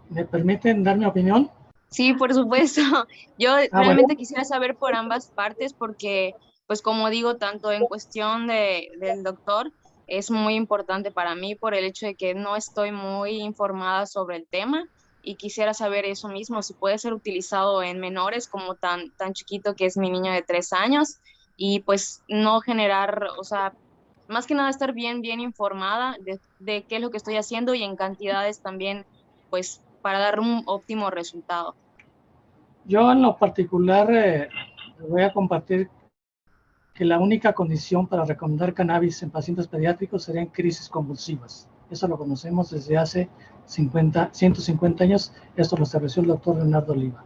¿Me permiten dar mi opinión? Sí, por supuesto. Yo realmente Bueno. quisiera saber por ambas partes porque, pues como digo, tanto en cuestión del doctor, es muy importante para mí por el hecho de que no estoy muy informada sobre el tema y quisiera saber eso mismo, si puede ser utilizado en menores como tan chiquito que es mi niño de 3 años y pues no generar, o sea, más que nada estar bien informada de qué es lo que estoy haciendo y en cantidades también, pues para dar un óptimo resultado. Yo en lo particular voy a compartir que la única condición para recomendar cannabis en pacientes pediátricos serían crisis convulsivas. Eso lo conocemos desde hace 150 años. Esto lo estableció el doctor Leonardo Oliva.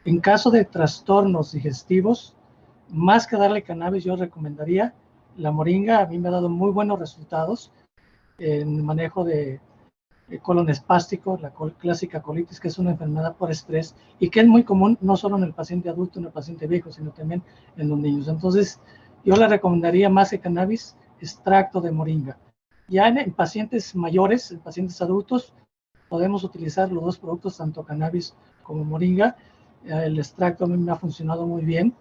En caso de trastornos digestivos, más que darle cannabis, yo recomendaría la moringa. A mí me ha dado muy buenos resultados en el manejo de colon espástico, la clásica colitis, que es una enfermedad por estrés y que es muy común no solo en el paciente adulto, en el paciente viejo, sino también en los niños. Entonces, yo le recomendaría más que cannabis, extracto de moringa. Ya en pacientes mayores, en pacientes adultos, podemos utilizar los dos productos, tanto cannabis como moringa. El extracto a mí me ha funcionado muy bien.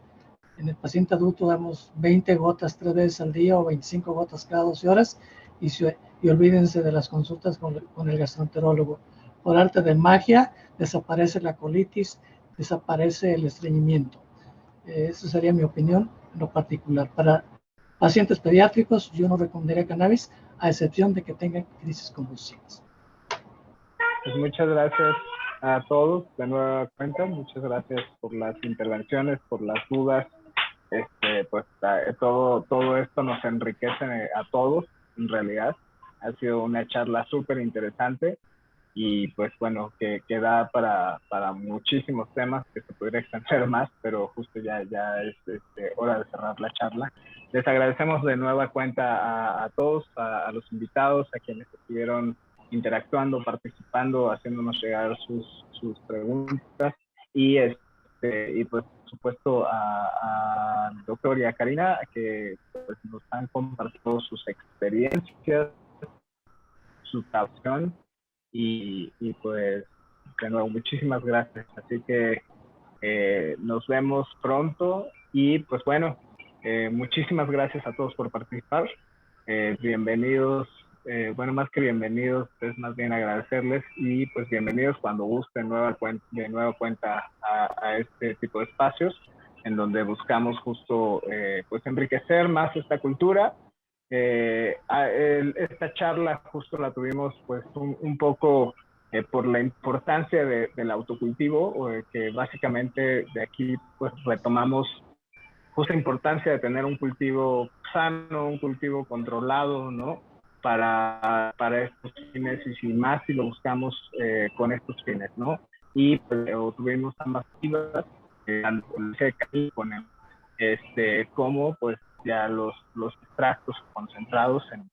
En el paciente adulto damos 20 gotas 3 veces al día o 25 gotas cada 12 horas y olvídense de las consultas con el gastroenterólogo. Por arte de magia desaparece la colitis, desaparece el estreñimiento. Esa sería mi opinión en lo particular. Para pacientes pediátricos yo no recomendaría cannabis a excepción de que tengan crisis convulsivas. Pues muchas gracias a todos de nueva cuenta, muchas gracias por las intervenciones, por las dudas. Pues todo esto nos enriquece a todos, en realidad. Ha sido una charla súper interesante y pues bueno, que da para muchísimos temas que se podría extender más, pero justo ya es hora de cerrar la charla. Les agradecemos de nueva cuenta a todos, a los invitados, a quienes estuvieron interactuando, participando, haciéndonos llegar sus preguntas y pues por supuesto al doctor y a Karina, que pues, nos han compartido sus experiencias, su pasión y pues de nuevo muchísimas gracias. Así que nos vemos pronto y pues bueno, muchísimas gracias a todos por participar. Bienvenidos, bueno, más que bienvenidos, es más bien agradecerles y pues bienvenidos cuando gusten de nueva cuenta a este tipo de espacios en donde buscamos justo pues enriquecer más esta cultura. Esta charla justo la tuvimos pues un poco por la importancia del autocultivo, que básicamente de aquí pues retomamos justa importancia de tener un cultivo sano, un cultivo controlado, ¿no? Para estos fines y sin más si lo buscamos con estos fines, ¿no? Y pues, tuvimos ambas activas, tanto con el, como pues ya los extractos concentrados